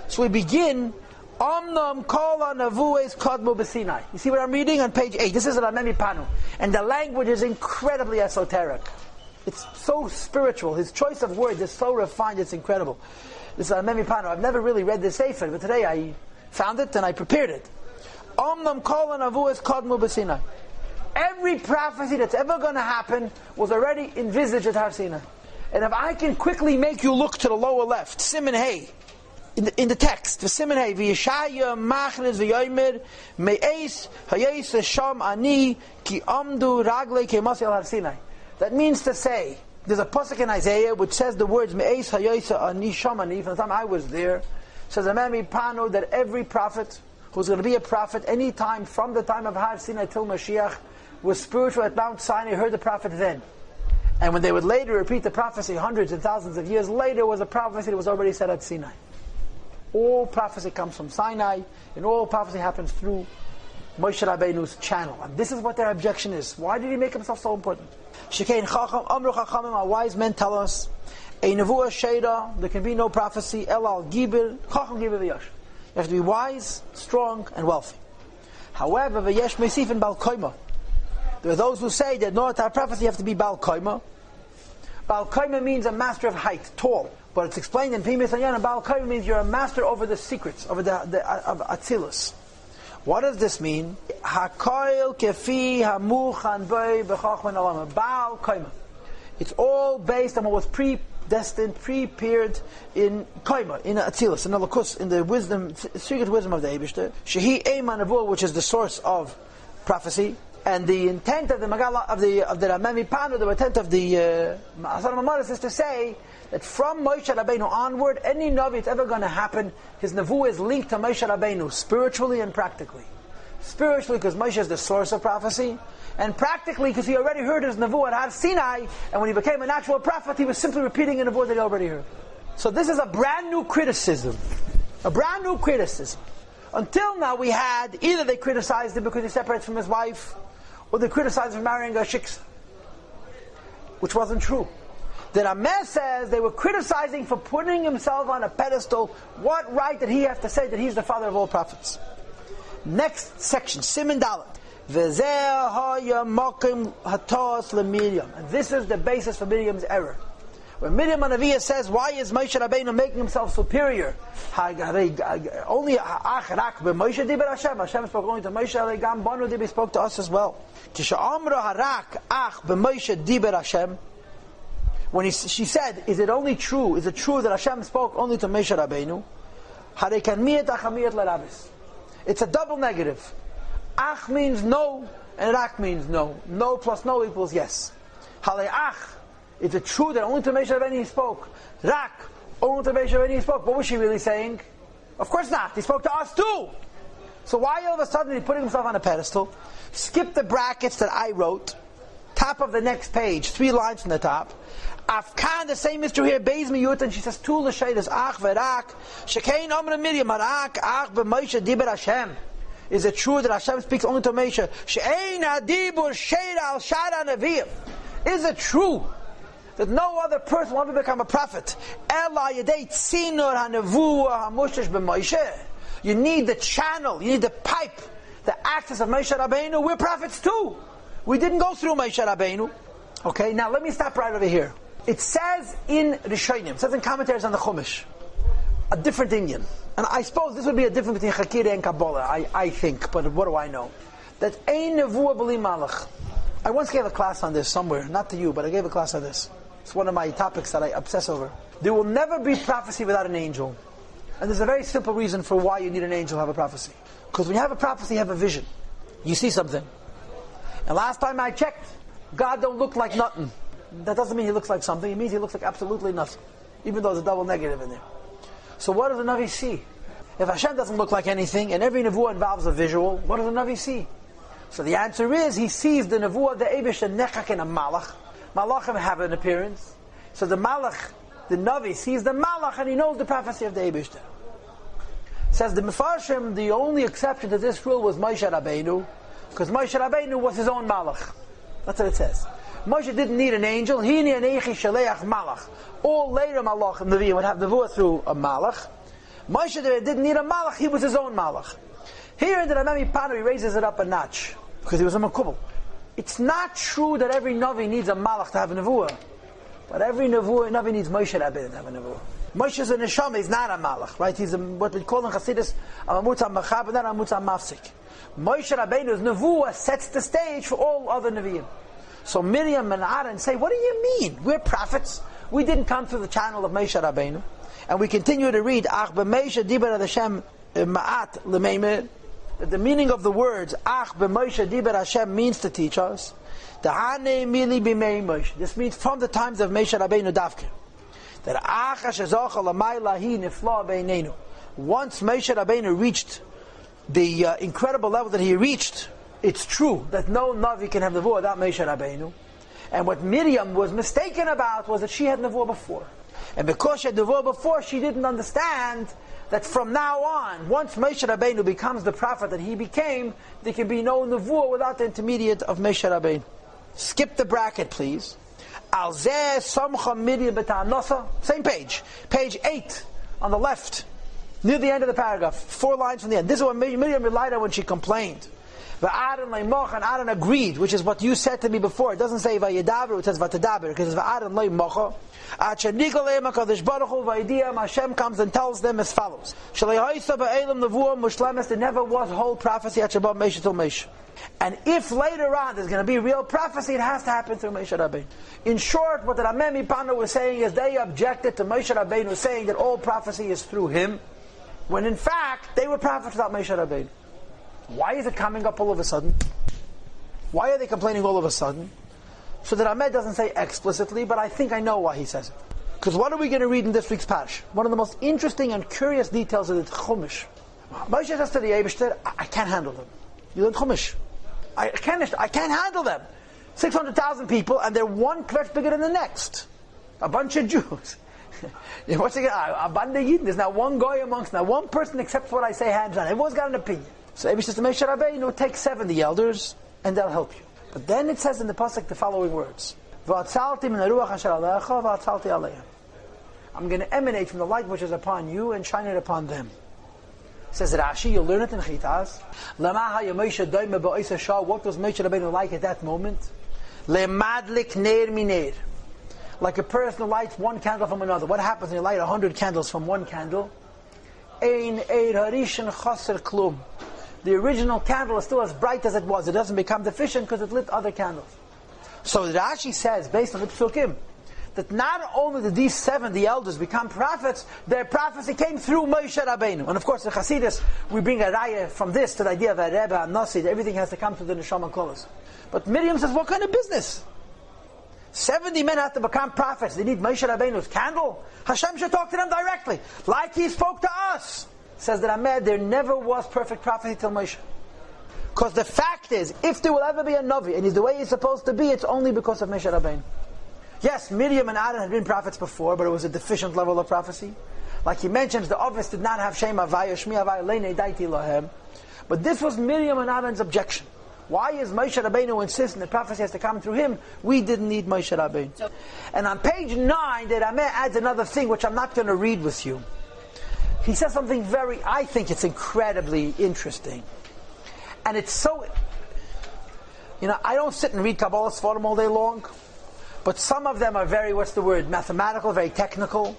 So we begin, Omnam Kol HaNavuos Kodmu B'Sinai. You see what I'm reading on page 8? This is Rameh Panu. And the language is incredibly esoteric. It's so spiritual. His choice of words is so refined, it's incredible. This is Rameh Panu. I've never really read this sefer, but today I found it and I prepared it. Omnam Kol HaNavuos Kodmu B'Sinai. Every prophecy that's ever going to happen was already envisaged at Har Sinai. And if I can quickly make you look to the lower left, Siman Hey, in the text, the Siman Hey, V'Yeshaya Machnes V'Yomer Me'es Hayes Sham Ani Ki Amdu Ragle Kemasi Al Har Sinai. That means to say, there's a pasuk in Isaiah which says the words Me'es Hayes Ani Sham Ani. From the time I was there, says Rameh Panu that every prophet who's going to be a prophet any time from the time of Har Sinai till Mashiach was spiritual at Mount Sinai, heard the prophet then. And when they would later repeat the prophecy hundreds and thousands of years later, was a prophecy that was already said at Sinai. All prophecy comes from Sinai, and all prophecy happens through Moshe Rabbeinu's channel. And this is what their objection is. Why did he make himself so important? Shekein Chacham, Amru Chachamim, our wise men tell us, a Nevuah Sheida, there can be no prophecy, Elal Gibir, Chacham Gibir V'yash. You have to be wise, strong, and wealthy. However, V'yesh Meisif in Bal Koima. There are those who say that in order to have prophecy you have to be Bal Koima. Bal Koima means a master of height, tall. But it's explained in Pimis Anyan, and Bal Koima means you're a master over the secrets, over the of Atzilus. What does this mean? Hakoil kefi hamuchan boi b'chachman alama. Bal Koima. It's all based on what was predestined, prepared in Koima, in Atzilus, in Alakus, in the wisdom, secret wisdom of the Eibishter. Shehi Eiman Nevuah, which is the source of prophecy. And the intent of the Magala of the Ramemi Panu, the intent of the Asar Mamaris is to say that from Moshe Rabbeinu onward, any Navi that's ever going to happen, his Nevuah is linked to Moshe Rabbeinu, spiritually and practically. Spiritually, because Moshe is the source of prophecy, and practically, because he already heard his Nevuah at Har Sinai, and when he became a natural prophet, he was simply repeating a Nevuah that he already heard. So this is a brand new criticism. A brand new criticism. Until now we had, either they criticized him because he separates from his wife, or they criticized him for marrying a shiksa, which wasn't true. The Rameh says they were criticizing for putting himself on a pedestal. What right did he have to say that he's the father of all prophets? Next section, Siman Dalet. And this is the basis for Miriam's error. When Miriam Anaviyah says, why is Moshe Rabbeinu making himself superior? Only Hashem spoke only to Moshe, he spoke to us as well. When she said, is it true that Hashem spoke only to Moshe Rabbeinu? It's a double negative. Ach means no, and rak means no. No plus no equals yes. Is it true that only to Moshe Rabbeinu he spoke? Rak, only to Moshe Rabbeinu he spoke. What was she really saying? Of course not. He spoke to us too. So why all of a sudden is he putting himself on a pedestal? Skip the brackets that I wrote. Top of the next page, 3 lines from the top. Afkan, the same is true here. Beis miyut, and she says two l'sheidas ach v'rak. Shekein omra Miriam harak ach b'Moshe diber Hashem. Is it true that Hashem speaks only to Moshe? She'ein hadibur sheira al shara neviim. Is it true that no other person will ever become a prophet? Ela yedei tzinur hanevuah hamushash b'Moshe. You need the channel, you need the pipe, the access of Moshe Rabbeinu. We're prophets too. We didn't go through Moshe Rabbeinu. Okay, now let me stop right over here. It says in Rishonim, it says in commentaries on the Chumash, a different Indian. And I suppose this would be a difference between Chakira and Kabbalah, I think, but what do I know? That Ein Nevuah B'li Malach. I once gave a class on this somewhere, not to you, but I gave a class on this. It's one of my topics that I obsess over. There will never be prophecy without an angel. And there's a very simple reason for why you need an angel to have a prophecy. Because when you have a prophecy, you have a vision. You see something. And last time I checked, God don't look like nothing. That doesn't mean he looks like something. It means he looks like absolutely nothing. Even though there's a double negative in there. So what does the Navi see? If Hashem doesn't look like anything, and every Nevuah involves a visual, what does the Navi see? So the answer is, he sees the Nevuah, the Eibush, and Nechak, and a Malach. Malachim have an appearance. So the Malach, the Navi, sees the Malach, and he knows the prophecy of the Eibush. Says the Mefarshim, the only exception to this rule was Moshe Rabbeinu, because Moshe Rabbeinu was his own Malach. That's what it says. Moshe didn't need an angel. He needed an Eichi Shaleach Malach. All later Malach and Nevi'im would have Nevuah through a Malach. Moshe didn't need a Malach. He was his own Malach. Here in the Ramemi Panu, he raises it up a notch because he was a Makubal. It's not true that every Navi needs a Malach to have a Nevuah. But every Navi needs Moshe Rabbeinu to have a Nevuah. Moshe is a Neshama. He's not a Malach, right? He's what we call in Chassidus a Mamutza Machab, and not a Mamutza Mafsik. Moshe Rabbeinu's Nevuah sets the stage for all other Nevi'im. So Miriam and Aharon say, what do you mean? We're prophets. We didn't come through the channel of Moshe Rabbeinu. And we continue to read, Ach b'Moshe diber Hashem ma'at l'meimer. The meaning of the words, Ach b'Moshe diber Hashem means to teach us. Da'ane mili b'mei Moshe. This means from the times of Moshe Rabbeinu Davke. That Ach ha-shezocha l'mayla hi nifla b'einenu. Once Moshe Rabbeinu reached the incredible level that he reached, it's true that no Navi can have Nevuah without Moshe Rabbeinu. And what Miriam was mistaken about was that she had nevuah before. And because she had nevuah before, she didn't understand that from now on, once Moshe Rabbeinu becomes the prophet that he became, there can be no nevuah without the intermediate of Moshe Rabbeinu. Skip the bracket, please. Al zeh samcha Miriam b'ta'anosa. Same page. Page 8 on the left, near the end of the paragraph. 4 lines from the end. This is what Miriam relied on when she complained. Va'aron leimoch, and Aaron agreed, which is what you said to me before. It doesn't say vayedaber, it says vatadaber, because it's va'aron leimoch. Hashem comes and tells them as follows: there never was whole prophecy till Moshe. And if later on there's going to be real prophecy, it has to happen through Moshe Rabbeinu. In short, what the Rameh Mipano was saying is they objected to Moshe Rabbeinu saying that all prophecy is through him, when in fact they were prophets without Moshe Rabbeinu. Why is it coming up all of a sudden? Why are they complaining all of a sudden? So that Ahmed doesn't say explicitly, but I think I know why he says it. Because what are we going to read in this week's Parsha? One of the most interesting and curious details of the Chumash. Moshe says to the Eibishter, I can't handle them. You learn Chumash. I can't handle them. 600,000 people, and they're one kvetch bigger than the next. A bunch of Jews. What's again? A band of Yidden. There's not one guy amongst, not one person accepts what I say hands on. Everyone's got an opinion. So Eibishter says to Moshe Rabbeinu, take 70 elders, and they'll help you. But then it says in the pasuk the following words: I'm going to emanate from the light which is upon you and shine it upon them. Says Rashi, you'll learn it in Chitas. What was Moshe Rabbeinu like at that moment? Like a person who lights one candle from another. What happens when you light 100 candles from one candle? The original candle is still as bright as it was. It doesn't become deficient because it lit other candles. So Rashi says, based on the Psukim, that not only did these 70 elders become prophets, their prophecy came through Moshe Rabbeinu. And of course, in Chassidus, we bring a raya from this to the idea of a Rebbe and Nasi, that everything has to come through the Neshama Kolos. But Miriam says, what kind of business? 70 men have to become prophets. They need Moshe Rabbeinu's candle? Hashem should talk to them directly, like he spoke to us. Says that Ahmed, there never was perfect prophecy till Moshe. Because the fact is, if there will ever be a Navi, and he's the way he's supposed to be, it's only because of Moshe Rabbeinu. Yes, Miriam and Aaron had been prophets before, but it was a deficient level of prophecy. Like he mentions, the Ovis did not have Shem Havaya, Shmi Havaya, Leinei Daiti Lahem. But this was Miriam and Aaron's objection. Why is Moshe Rabbeinu insisting that prophecy has to come through him? We didn't need Moshe Rabbeinu. And on page 9, the Rameh adds another thing, which I'm not going to read with you. He says something I think it's incredibly interesting. And it's so, I don't sit and read Kabbalah Sforim all day long, but some of them are very, mathematical, very technical,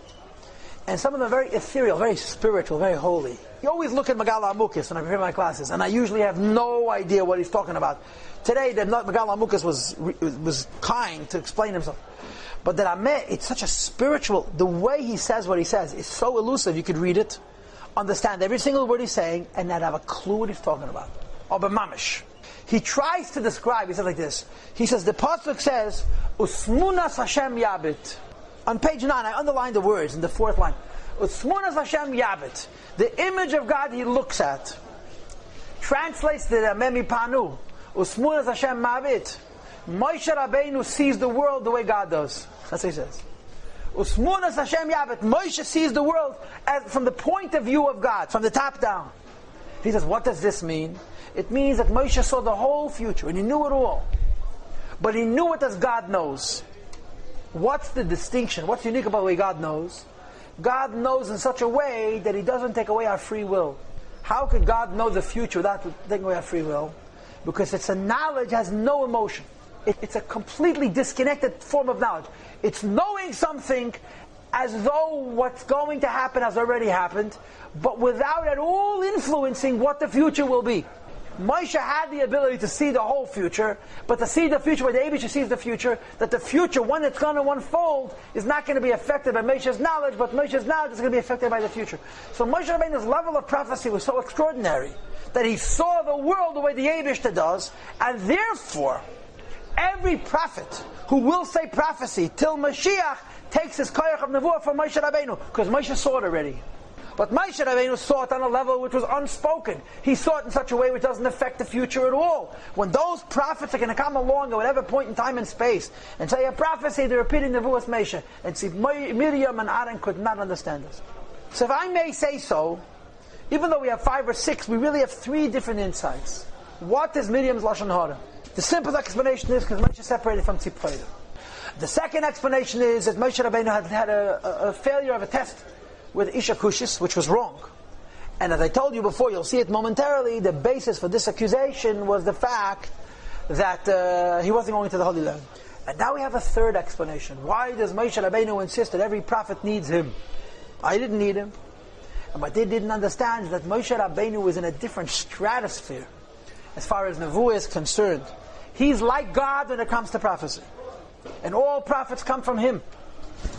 and some of them are very ethereal, very spiritual, very holy. You always look at Megala Amukis when I prepare my classes, and I usually have no idea what he's talking about. Today, Megala Amukis was kind to explain himself. But the Rameh, it's such a spiritual, the way he says what he says is so elusive, you could read it, understand every single word he's saying, and not have a clue what he's talking about. Or b'mamish. He tries to describe, he says like this, he says, the pasuk says, Usmunas Hashem Yabit. On page 9, I underlined the words in the 4th line. Usmunas Hashem Yabit. The image of God he looks at. Translates the Rameh Mipanu. Usmunas Hashem Mabit. Moshe Rabbeinu sees the world the way God does. That's what he says. Usmunas Hashem Yabit. Moshe sees the world from the point of view of God, from the top down. He says, what does this mean? It means that Moshe saw the whole future and he knew it all. But he knew it as God knows. What's the distinction? What's unique about the way God knows? God knows in such a way that he doesn't take away our free will. How could God know the future without taking away our free will? Because it's a knowledge that has no emotion. It's a completely disconnected form of knowledge. It's knowing something as though what's going to happen has already happened, but without at all influencing what the future will be. Moshe had the ability to see the whole future, but to see the future where the Eibush sees the future, that the future, when it's going to unfold, is not going to be affected by Moshe's knowledge, but Moshe's knowledge is going to be affected by the future. So Moshe Rabbeinu's level of prophecy was so extraordinary that he saw the world the way the Eibush does, and therefore, every prophet who will say prophecy till Mashiach takes his koyach of nevuah from Moshe Rabbeinu, because Moshe saw it already. But Moshe Rabbeinu saw it on a level which was unspoken. He saw it in such a way which doesn't affect the future at all. When those prophets are going to come along at whatever point in time and space and say a prophecy, they're repeating the Nevuas Moshe. And see, Miriam and Aharon could not understand this. So if I may say so, even though we have 5 or 6, we really have 3 different insights. What is Miriam's Loshon Hara? The simple explanation is because Moshe separated from Tzipora. The second explanation is that Moshe Rabbeinu had a failure of a test with Isha Kushis, which was wrong. And as I told you before, you'll see it momentarily, the basis for this accusation was the fact that he wasn't going to the Holy Land. And now we have a third explanation. Why does Moshe Rabbeinu insist that every prophet needs him? I didn't need him. And what they didn't understand is that Moshe Rabbeinu is in a different stratosphere as far as Nevuah is concerned. He's like God when it comes to prophecy. And all prophets come from him.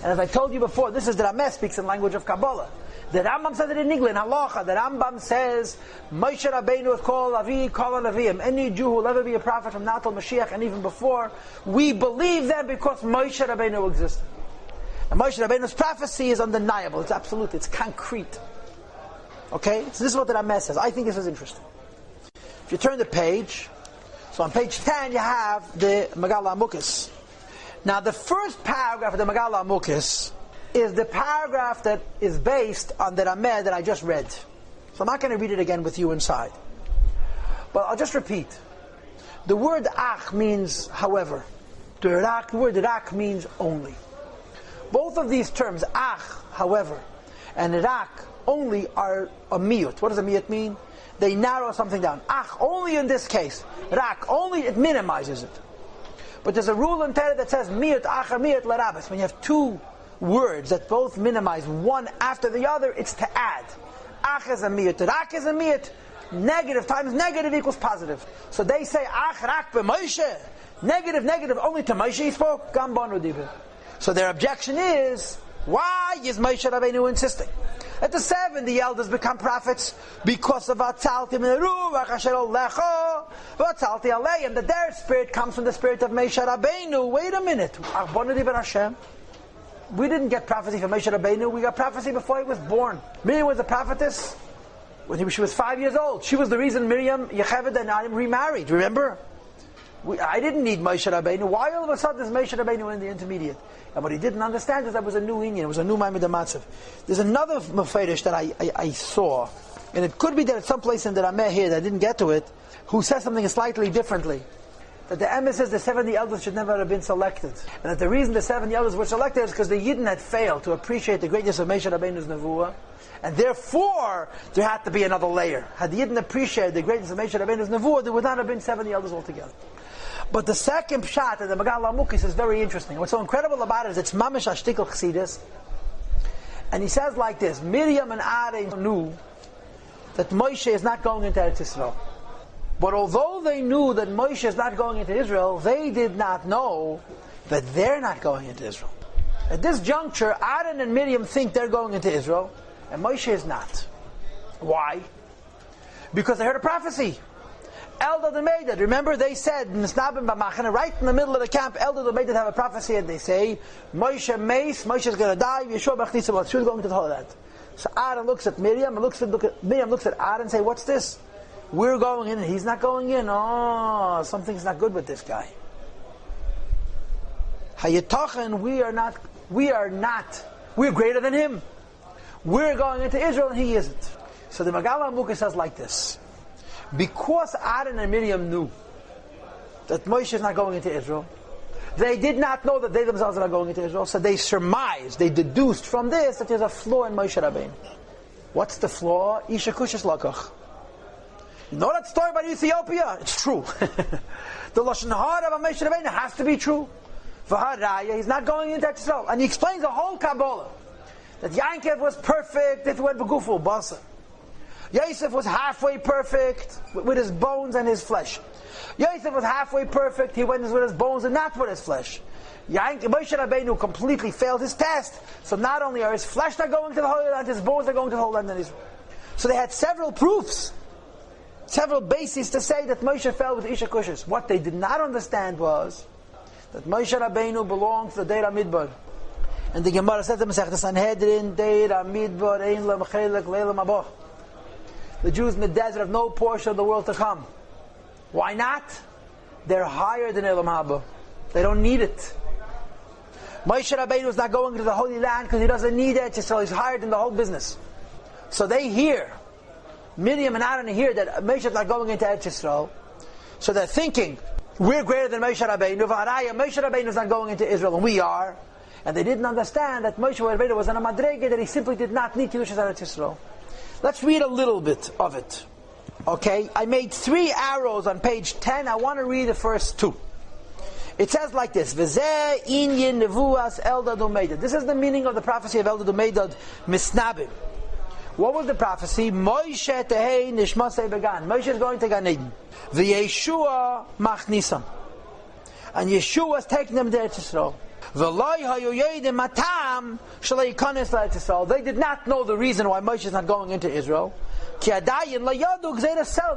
And as I told you before, this is the Rameh speaks in language of Kabbalah. The Rambam said it in English, in Halacha. The Rambam says, Moshe Rabbeinu is called Avi, Kol Neviim. Any Jew who will ever be a prophet from now till Mashiach and even before, we believe them because Moshe Rabbeinu existed. And Moshe Rabbeinu's prophecy is undeniable. It's absolute. It's concrete. Okay? So this is what the Rameh says. I think this is interesting. If you turn the page, so on page 10 you have the Mglamks. Now the first paragraph of the Mglamks is the paragraph that is based on the Rameh that I just read. So I'm not going to read it again with you inside. But I'll just repeat. The word ach means however. The word rak means only. Both of these terms, ach, however, and rak, only, are a miyut. What does a miyut mean? They narrow something down. Ach, only in this case. Rak, only, it minimizes it. But there's a rule in Torah that says miyut acher miyut larabas. When you have 2 words that both minimize one after the other, it's to add. Ach is a miyut, rak is a miyut. Negative times negative equals positive. So they say ach rak b'Moshe. Negative, only to Moshe he spoke. Gam banu divrei. So their objection is, why is Moshe Rabbeinu insisting? At the 70 elders become prophets because of Atzalti Meruach Asher Olecho Atzalti Aleim, that their spirit comes from the spirit of Moshe Rabbeinu. Wait a minute. We didn't get prophecy from Moshe Rabbeinu. We got prophecy before he was born. Miriam was a prophetess when she was 5 years old. She was the reason Miriam, Yocheved, and Adam remarried. Remember? I didn't need Moshe Rabbeinu. Why all of a sudden is Moshe Rabbeinu in the intermediate? And what he didn't understand is that was a new union. It was a new Ma'amid HaMatzav. There's another Meferish that I saw, and it could be that it's someplace in the Rameh here that I didn't get to it, who says something slightly differently. That the Emes says the 70 elders should never have been selected. And that the reason the 70 elders were selected is because the Yidden had failed to appreciate the greatness of Moshe Rabbeinu's Nevuah. And therefore, there had to be another layer. Had the Yidden appreciated the greatness of Moshe Rabbeinu's Nevuah, there would not have been 70 elders altogether. But the second pshat in the Mglamks is very interesting. What's so incredible about it is it's mamish ashtikal chassidus. And he says like this: Miriam and Aharon knew that Moshe is not going into Eretz Yisrael. But although they knew that Moshe is not going into Israel, they did not know that they're not going into Israel. At this juncture, Aharon and Miriam think they're going into Israel, and Moshe is not. Why? Because they heard a prophecy. Eldad and Medad, remember they said, right in the middle of the camp, Eldad and Medad have a prophecy, and they say, Moshe is going to die, Yeshua B'Chnisa, she's going to the Holy Land. So Aharon looks at Miriam, Miriam looks at Aharon and say, what's this? We're going in and he's not going in. Oh, something's not good with this guy. Hayatochen, we're greater than him. We're going into Israel and he isn't. So the Mglamks says like this: because Aharon and Miriam knew that Moshe is not going into Israel, they did not know that they themselves are not going into Israel, so they surmised, they deduced from this that there's a flaw in Moshe Rabbeinu. What's the flaw? Isha Kushis Lakach. You know that story about Ethiopia? It's true. The Loshon Hara of Moshe Rabbeinu has to be true. V'haraya, he's not going into Israel. And he explains the whole Kabbalah. That Yankov was perfect if he went b'gufu, basa. Yosef was halfway perfect with his bones and his flesh. Yosef was halfway perfect, he went with his bones and not with his flesh. Moshe Rabbeinu completely failed his test. So not only are his flesh not going to the Holy Land, his bones are going to the Holy Land in Israel. So they had several proofs, several bases to say that Moshe fell with Isha Kushis. What they did not understand was that Moshe Rabbeinu belonged to the Deir HaMidbar. And the Gemara says to Masechet Sanhedrin, Deira Midbar Ein Lam Chelek Leilam Haba. The Jews in the desert have no portion of the world to come. Why not? They're higher than Eilam Haba. They don't need it. Moshe Rabbeinu is not going to the Holy Land because he doesn't need it, so he's higher than the whole business. So they hear, Miriam and Aharon hear that Moshe is not going into Eretz Yisrael. So they're thinking, we're greater than Moshe Rabbeinu. Moshe Rabbeinu is not going into Israel, and we are. And they didn't understand that Moshe Rabbeinu was on a madrege that he simply did not need Kiddush Eretz Yisrael. Let's read a little bit of it. Okay? I made 3 arrows on page 10. I want to read the first 2. It says like this: V'zeh inyin nevuas Eldad u'Meidad. This is the meaning of the prophecy of Eldad u'Meidad Misnabim. What was the prophecy? Moshe tehei nishmasei began. Moshe is going to Gan Eden. V'Yeshua machnisam. And Yeshua is taking them to Eretz Yisrael. V'loi hayu yedim matam shalei yikanes le'Eretz Yisrael. They did not know the reason why Moshe is not going into Israel. Ki adayin layadu gzeira sel.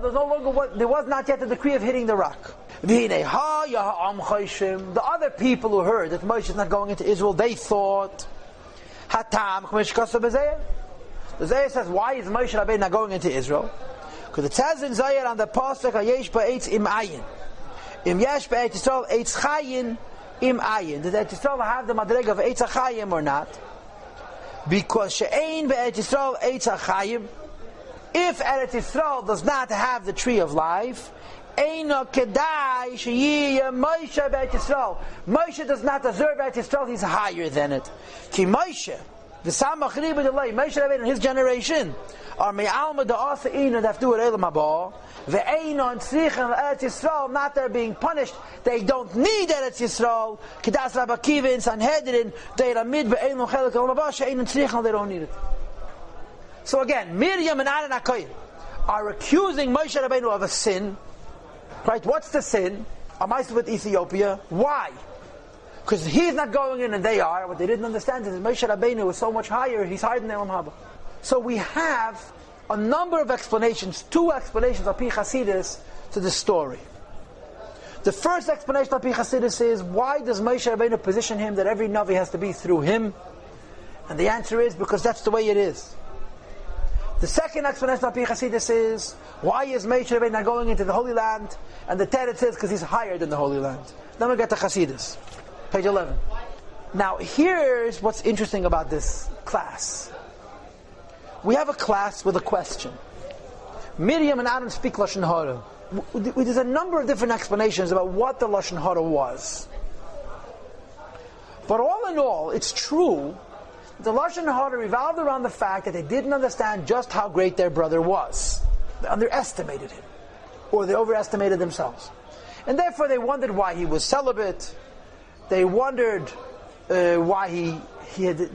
There was not yet the decree of hitting the rock. The other people who heard that Moshe is not going into Israel, they thought, Hatam, the Zayah says, why is Moshe Rabbeinu not going into Israel? Because it says in Zayah on the Pasuk, Hayesh ba'etz im ayin. Im yesh ba'etz Yisrael eitz chayin im ayin. Does Eretz Yisrael have the madreg of eitz hachayim or not? Because she'ein ba'etz Yisrael eitz hachayim. If Eretz Yisrael does not have the tree of life, Moshe does not deserve Eretz Yisrael, he's higher than it. Ki Moshe, the Samach Riba Delay, Moshe Rabbeinu and his generation are me'alma da'asa ina that have to do with Eilam Haba, ve'einon tzrichen Eretz Yisrael, not they're being punished, they don't need Eretz Yisrael, Kedas Rabbi Kiva in Sanhedrin, De'iramid ve'einon chelek Eilam Haba, she'einon tzrichen, they don't need it. So again, Miriam and Aharon Hachayim are accusing Moshe Rabbeinu of a sin. Right? What's the sin? Amaisa with Ethiopia. Why? Because he's not going in and they are. What they didn't understand is that Moshe Rabbeinu was so much higher, he's higher than Eilam Haba. So we have a number of explanations, 2 explanations of Pi Chasidus to this story. The first explanation of Pi Chasidus is, why does Moshe Rabbeinu position him that every Navi has to be through him? And the answer is, because that's the way it is. The second explanation of Pi Chasidus is, why is Moshe Rabbeinu not going into the Holy Land? And the Teretz says, because he's higher than the Holy Land. Then we get to Chasidus. Page 11. Now, here's what's interesting about this class. We have a class with a question. Miriam and Aharon speak Loshon Hara. There's a number of different explanations about what the Loshon Hara was. But all in all, it's true, the Loshon Hara revolved around the fact that they didn't understand just how great their brother was. They underestimated him. Or they overestimated themselves. And therefore they wondered why he was celibate. They wondered why he had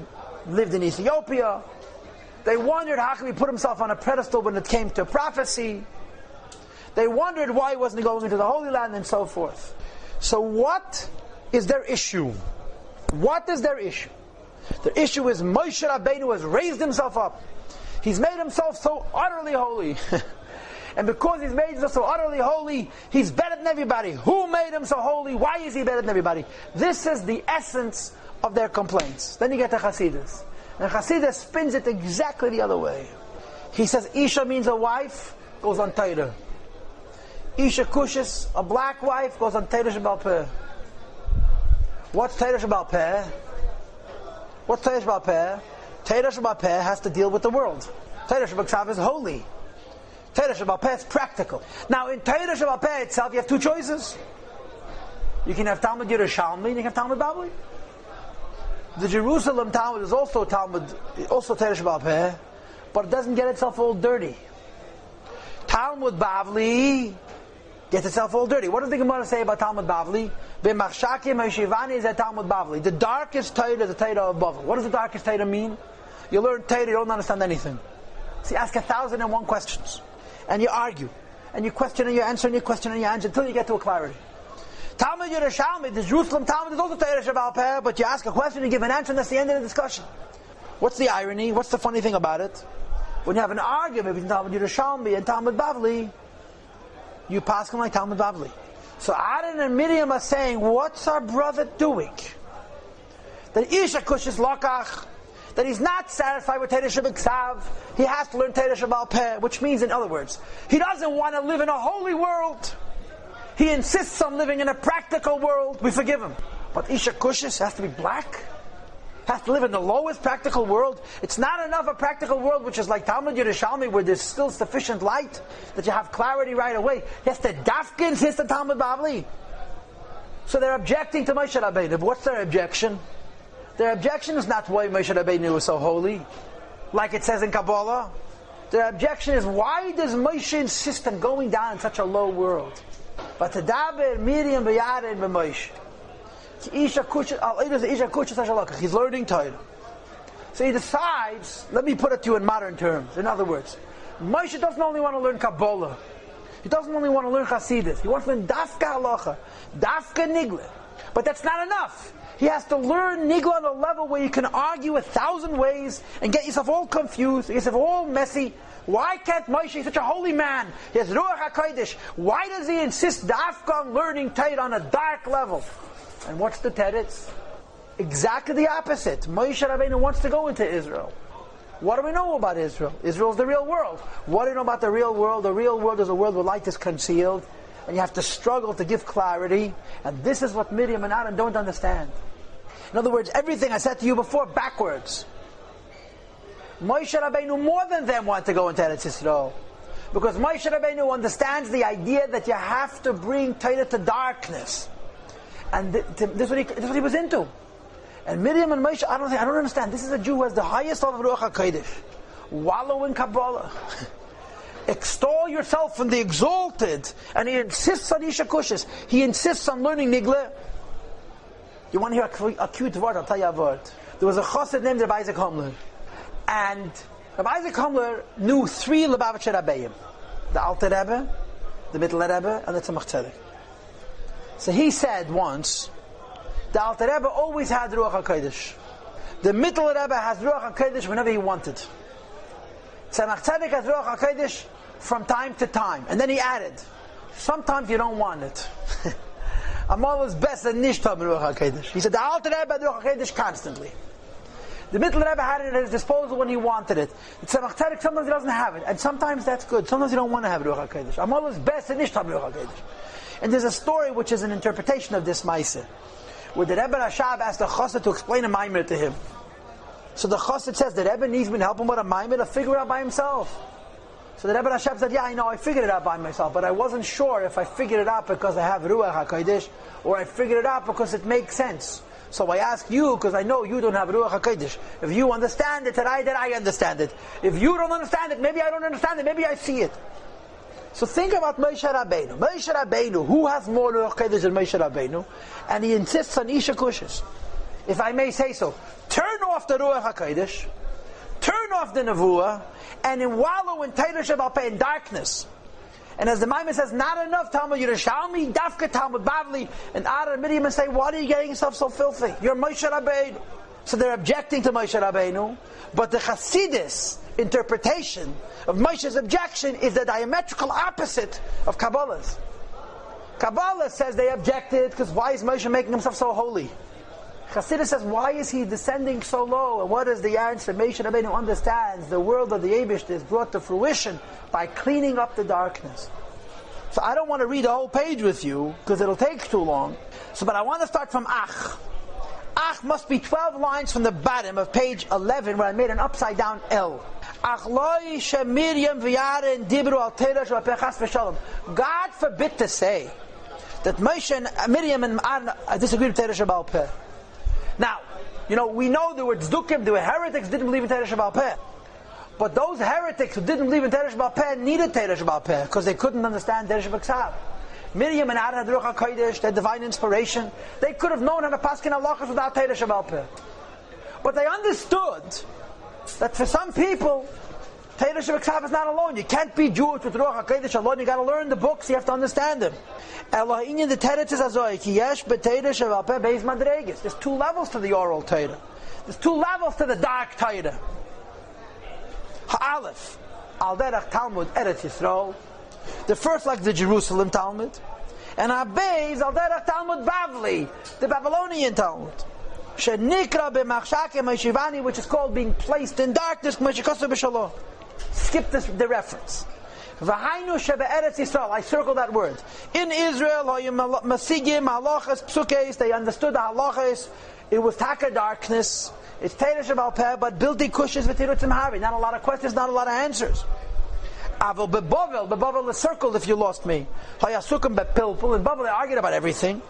lived in Ethiopia. They wondered how could he put himself on a pedestal when it came to prophecy. They wondered why he wasn't going into the Holy Land and so forth. So what is their issue? What is their issue? The issue is Moshe Rabbeinu has raised himself up. He's made himself so utterly holy. And because he's made himself so utterly holy, he's better than everybody. Who made him so holy? Why is he better than everybody? This is the essence of their complaints. Then you get to Chasidus. And Chasidus spins it exactly the other way. He says Isha means a wife, goes on Torah. Isha Kushis, a black wife, goes on Torah Shebal Peh. What's Torah Shebal Peh? What's Torah Shebal Peh? Torah Shebal Peh has to deal with the world. Torah Shebal Ksav is holy. Torah Shebal Peh is practical. Now in Torah Shebal Peh itself you have 2 choices. You can have Talmud Yerushalmi and you can have Talmud Bavli. The Jerusalem Talmud is also Talmud, also Torah Shebal Peh, but it doesn't get itself all dirty. Talmud Bavli gets itself all dirty. What does the Gemara say about Talmud Bavli? B'machshakim ha'shivani is a Talmud Bavli. The darkest Torah is the Torah of Bavel. What does the darkest Torah mean? You learn Torah, you don't understand anything. So you ask 1,001 questions. And you argue. And you question and you answer and you question and you answer until you get to a clarity. Talmud Yerushalmi, the Jerusalem Talmud is also Torah Shebal Peh, but you ask a question, you give an answer, and that's the end of the discussion. What's the irony? What's the funny thing about it? When you have an argument between Talmud Yerushalmi and Talmud Bavli, you pass them like Talmud Bavli. So Aharon and Miriam are saying, what's our brother doing? that Isha Kushis Lokach, that he's not satisfied with Torah Shebiksav. He has to learn Torah Shebal Peh, which means, in other words, he doesn't want to live in a holy world. He insists on living in a practical world. We forgive him. But Isha Kushis has to be black? Has to live in the lowest practical world? It's not enough a practical world which is like Talmud Yerushalmi, where there's still sufficient light that you have clarity right away. He has to dafka insist on Talmud Bavli. So they're objecting to Moshe Rabbeinu. What's their objection? Their objection is not why Moshe Rabbeinu was so holy, like it says in Kabbalah. Their objection is, why does Moshe insist on going down in such a low world? But to daber Miriam Aharon b'Moshe. He's learning Torah. So he decides, let me put it to you in modern terms. In other words, Moshe doesn't only want to learn Kabbalah. He doesn't only want to learn Hasidus. He wants to learn Dafka Halacha, Dafka Nigla. But that's not enough. He has to learn Nigla on a level where you can argue 1,000 ways and get yourself all confused, get yourself all messy. Why can't Moshe, he's such a holy man, he has Ruach HaKodesh, why does he insist Dafka on learning Torah on a dark level? And what's the teretz? Exactly the opposite. Moshe Rabbeinu wants to go into Israel. What do we know about Israel? Israel is the real world. What do you know about the real world? The real world is a world where light is concealed, and you have to struggle to give clarity. And this is what Miriam and Aaron don't understand. In other words, everything I said to you before, backwards. Moshe Rabbeinu more than them want to go into Eretz Yisrael. Because Moshe Rabbeinu understands the idea that you have to bring Torah to darkness. And this is what he was into. And Miriam and Moshe, I don't understand. This is a Jew who has the highest of Ruach HaKodesh. Wallow in Kabbalah. Extol yourself from the exalted. And he insists on Isha Kushis. He insists on learning Nigla. You want to hear a cute word? I'll tell you a word. There was a chassid named Rabbi Isaac Humler. And Rabbi Isaac Humler knew 3 Lubavitcher Rebbeim. The Alter Rebbe, the Middle Rebbe, and the Tzemach Tzedek. So he said once, the Alter Rebbe always had Ruach HaKodesh. The Middle Rebbe has Ruach HaKodesh whenever he wanted. Tzemach Tzedek has Ruach HaKodesh from time to time. And then he added, sometimes you don't want it. Amal is best than Nishtam Ruach HaKodesh. He said the Alter Rebbe had Ruach HaKodesh constantly. The Middle Rebbe had it at his disposal when he wanted it. The Tzemach Tzedek sometimes he doesn't have it. And sometimes that's good. Sometimes you don't want to have Ruach HaKodesh. Amal is best than Nishtam Ruach HaKodesh. And there's a story which is an interpretation of this Maaseh, where the Rebbe Rashab asked the chassid to explain a maimer to him. So the chassid says the Rebbe needs me to help him with a maimer to figure it out by himself. So the Rebbe Rashab said, yeah, I know, I figured it out by myself, but I wasn't sure if I figured it out because I have Ruach HaKodesh, or I figured it out because it makes sense. So I ask you, because I know you don't have Ruach HaKodesh. If you understand it, then I understand it. If you don't understand it, maybe I don't understand it, maybe I see it. So think about Moshe Rabbeinu. Moshe Rabbeinu, who has more Ruach HaKodesh than Moshe Rabbeinu? And he insists on Isha Kushis. If I may say so, turn off the Ruach HaKodesh, turn off the Nevuah, and in wallow in Torah Shebal Peh in darkness. And as the Maimon says, not enough Talmud Yerushalmi, Dafka Talmud Bavli, and Aaron and Miriam and say, why are you getting yourself so filthy? You're Moshe Rabbeinu. So they're objecting to Moshe Rabbeinu, but the Hasidus interpretation of Moshe's objection is the diametrical opposite of Kabbalah's. Kabbalah says they objected because why is Moshe making himself so holy? Hasidus says, why is he descending so low? And what is the answer? Moshe Rabbeinu understands the world of the Eibush is brought to fruition by cleaning up the darkness. So I don't want to read the whole page with you because it'll take too long. But I want to start from Ach. Ach must be 12 lines from the bottom of page 11 where I made an upside down L. Ach loi she Miriam v'Aharon dibru al Torah shel pechas v'shalom. God forbid to say that Moshe and Miriam and Aaron disagreed with Torah Shebal Peh. Now, we know there were tzdukim, there were heretics who didn't believe in Torah Shebal Peh. But those heretics who didn't believe in Torah Shebal Peh needed Torah Shebal Peh because they couldn't understand Torah Shebal Ksav. Miriam and Aaron had Ruach HaKodesh, their divine inspiration. They could have known how to paskin halachas without Torah Shebal Peh. But they understood that for some people, Torah Shebal Ksav is not alone. You can't be Jewish with Ruach HaKodesh alone. You got to learn the books. You have to understand them. The teretz is azoy ki yesh b'Torah Shebal Peh beis madreges. There's 2 levels to the oral Torah. There's 2 levels to the dark Torah. Ha'alef al derech Talmud Eretz Yisrael. The first, like the Jerusalem Talmud, and Abayz al derech Talmud Bavli, the Babylonian Talmud. shenikra b'machshake ma'shivani, which is called being placed in darkness. Skip the reference. V'hainu shebe'eretz Yisrael. I circle that word. In Israel, masigim halachas psukes. They understood the halachas. It was taka darkness. It's Teira Shabal Peh, but bildi kushes v'tirutzim hari. Not a lot of questions, not a lot of answers. Avol beBavel is circled if you lost me. Hayasukim bepilpul. In Bavel they argued about everything.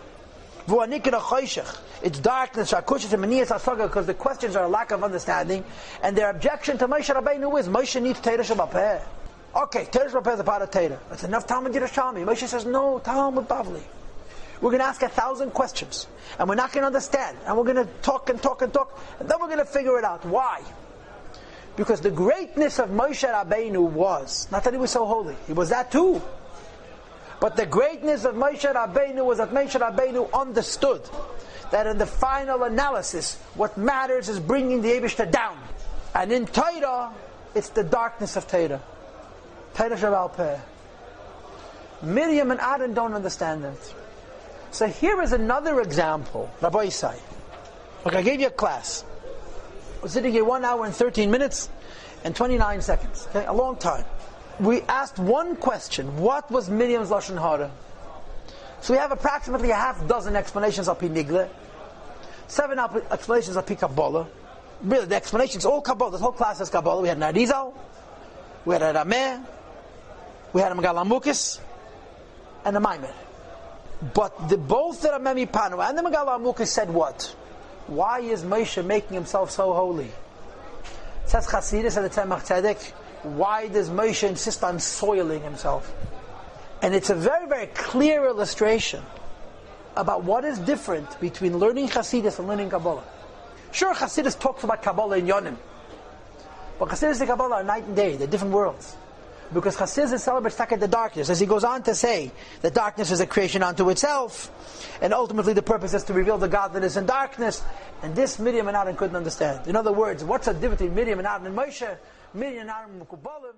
It's darkness, because the questions are a lack of understanding, and their objection to Moshe Rabbeinu is Moshe needs Teira Shabal Peh. Okay, Teira Shabal Peh is a part of Teira. That's enough Talmud Yerushalmi. Moshe says, no, Talmud Bavli. We're going to ask 1,000 questions, and we're not going to understand, and we're going to talk, and then we're going to figure it out. Why? Because the greatness of Moshe Rabbeinu was, not that he was so holy, he was that too, but the greatness of Moshe Rabbeinu was that Moshe Rabbeinu understood that in the final analysis, what matters is bringing the Eibishter down. And in Torah, it's the darkness of Torah. Teira Shabal Peh. Miriam and Aharon don't understand it. So here is another example, Rabbi Isai. Look, I gave you a class. I was sitting here 1 hour and 13 minutes and 29 seconds. Okay, a long time. We asked one question: what was Miriam's Loshon Hara? So we have approximately a half dozen explanations of Nigle, 7 explanations of Kabbalah. Really, the explanations all Kabbalah. This whole class is Kabbalah. We had an Arizal, we had a Rameh, we had a Mglamks, and a Maimer. But both the Rameh Panu and the Mglamks said what? Why is Moshe making himself so holy? It says Chasidus and the Tzemach Tzedek. Why does Moshe insist on soiling himself? And it's a very, very clear illustration about what is different between learning Chasidus and learning Kabbalah. Sure, Chasidus talks about Kabbalah in Yonim, but Chasidus and Kabbalah are night and day. They're different worlds. Because Chasidus celebrates the darkness, as he goes on to say that darkness is a creation unto itself, and ultimately the purpose is to reveal the godliness in darkness. And this Miriam and Aharon couldn't understand. In other words, what's the difference between Miriam and Aharon and Moshe? Miriam and Aharon Mekubalim.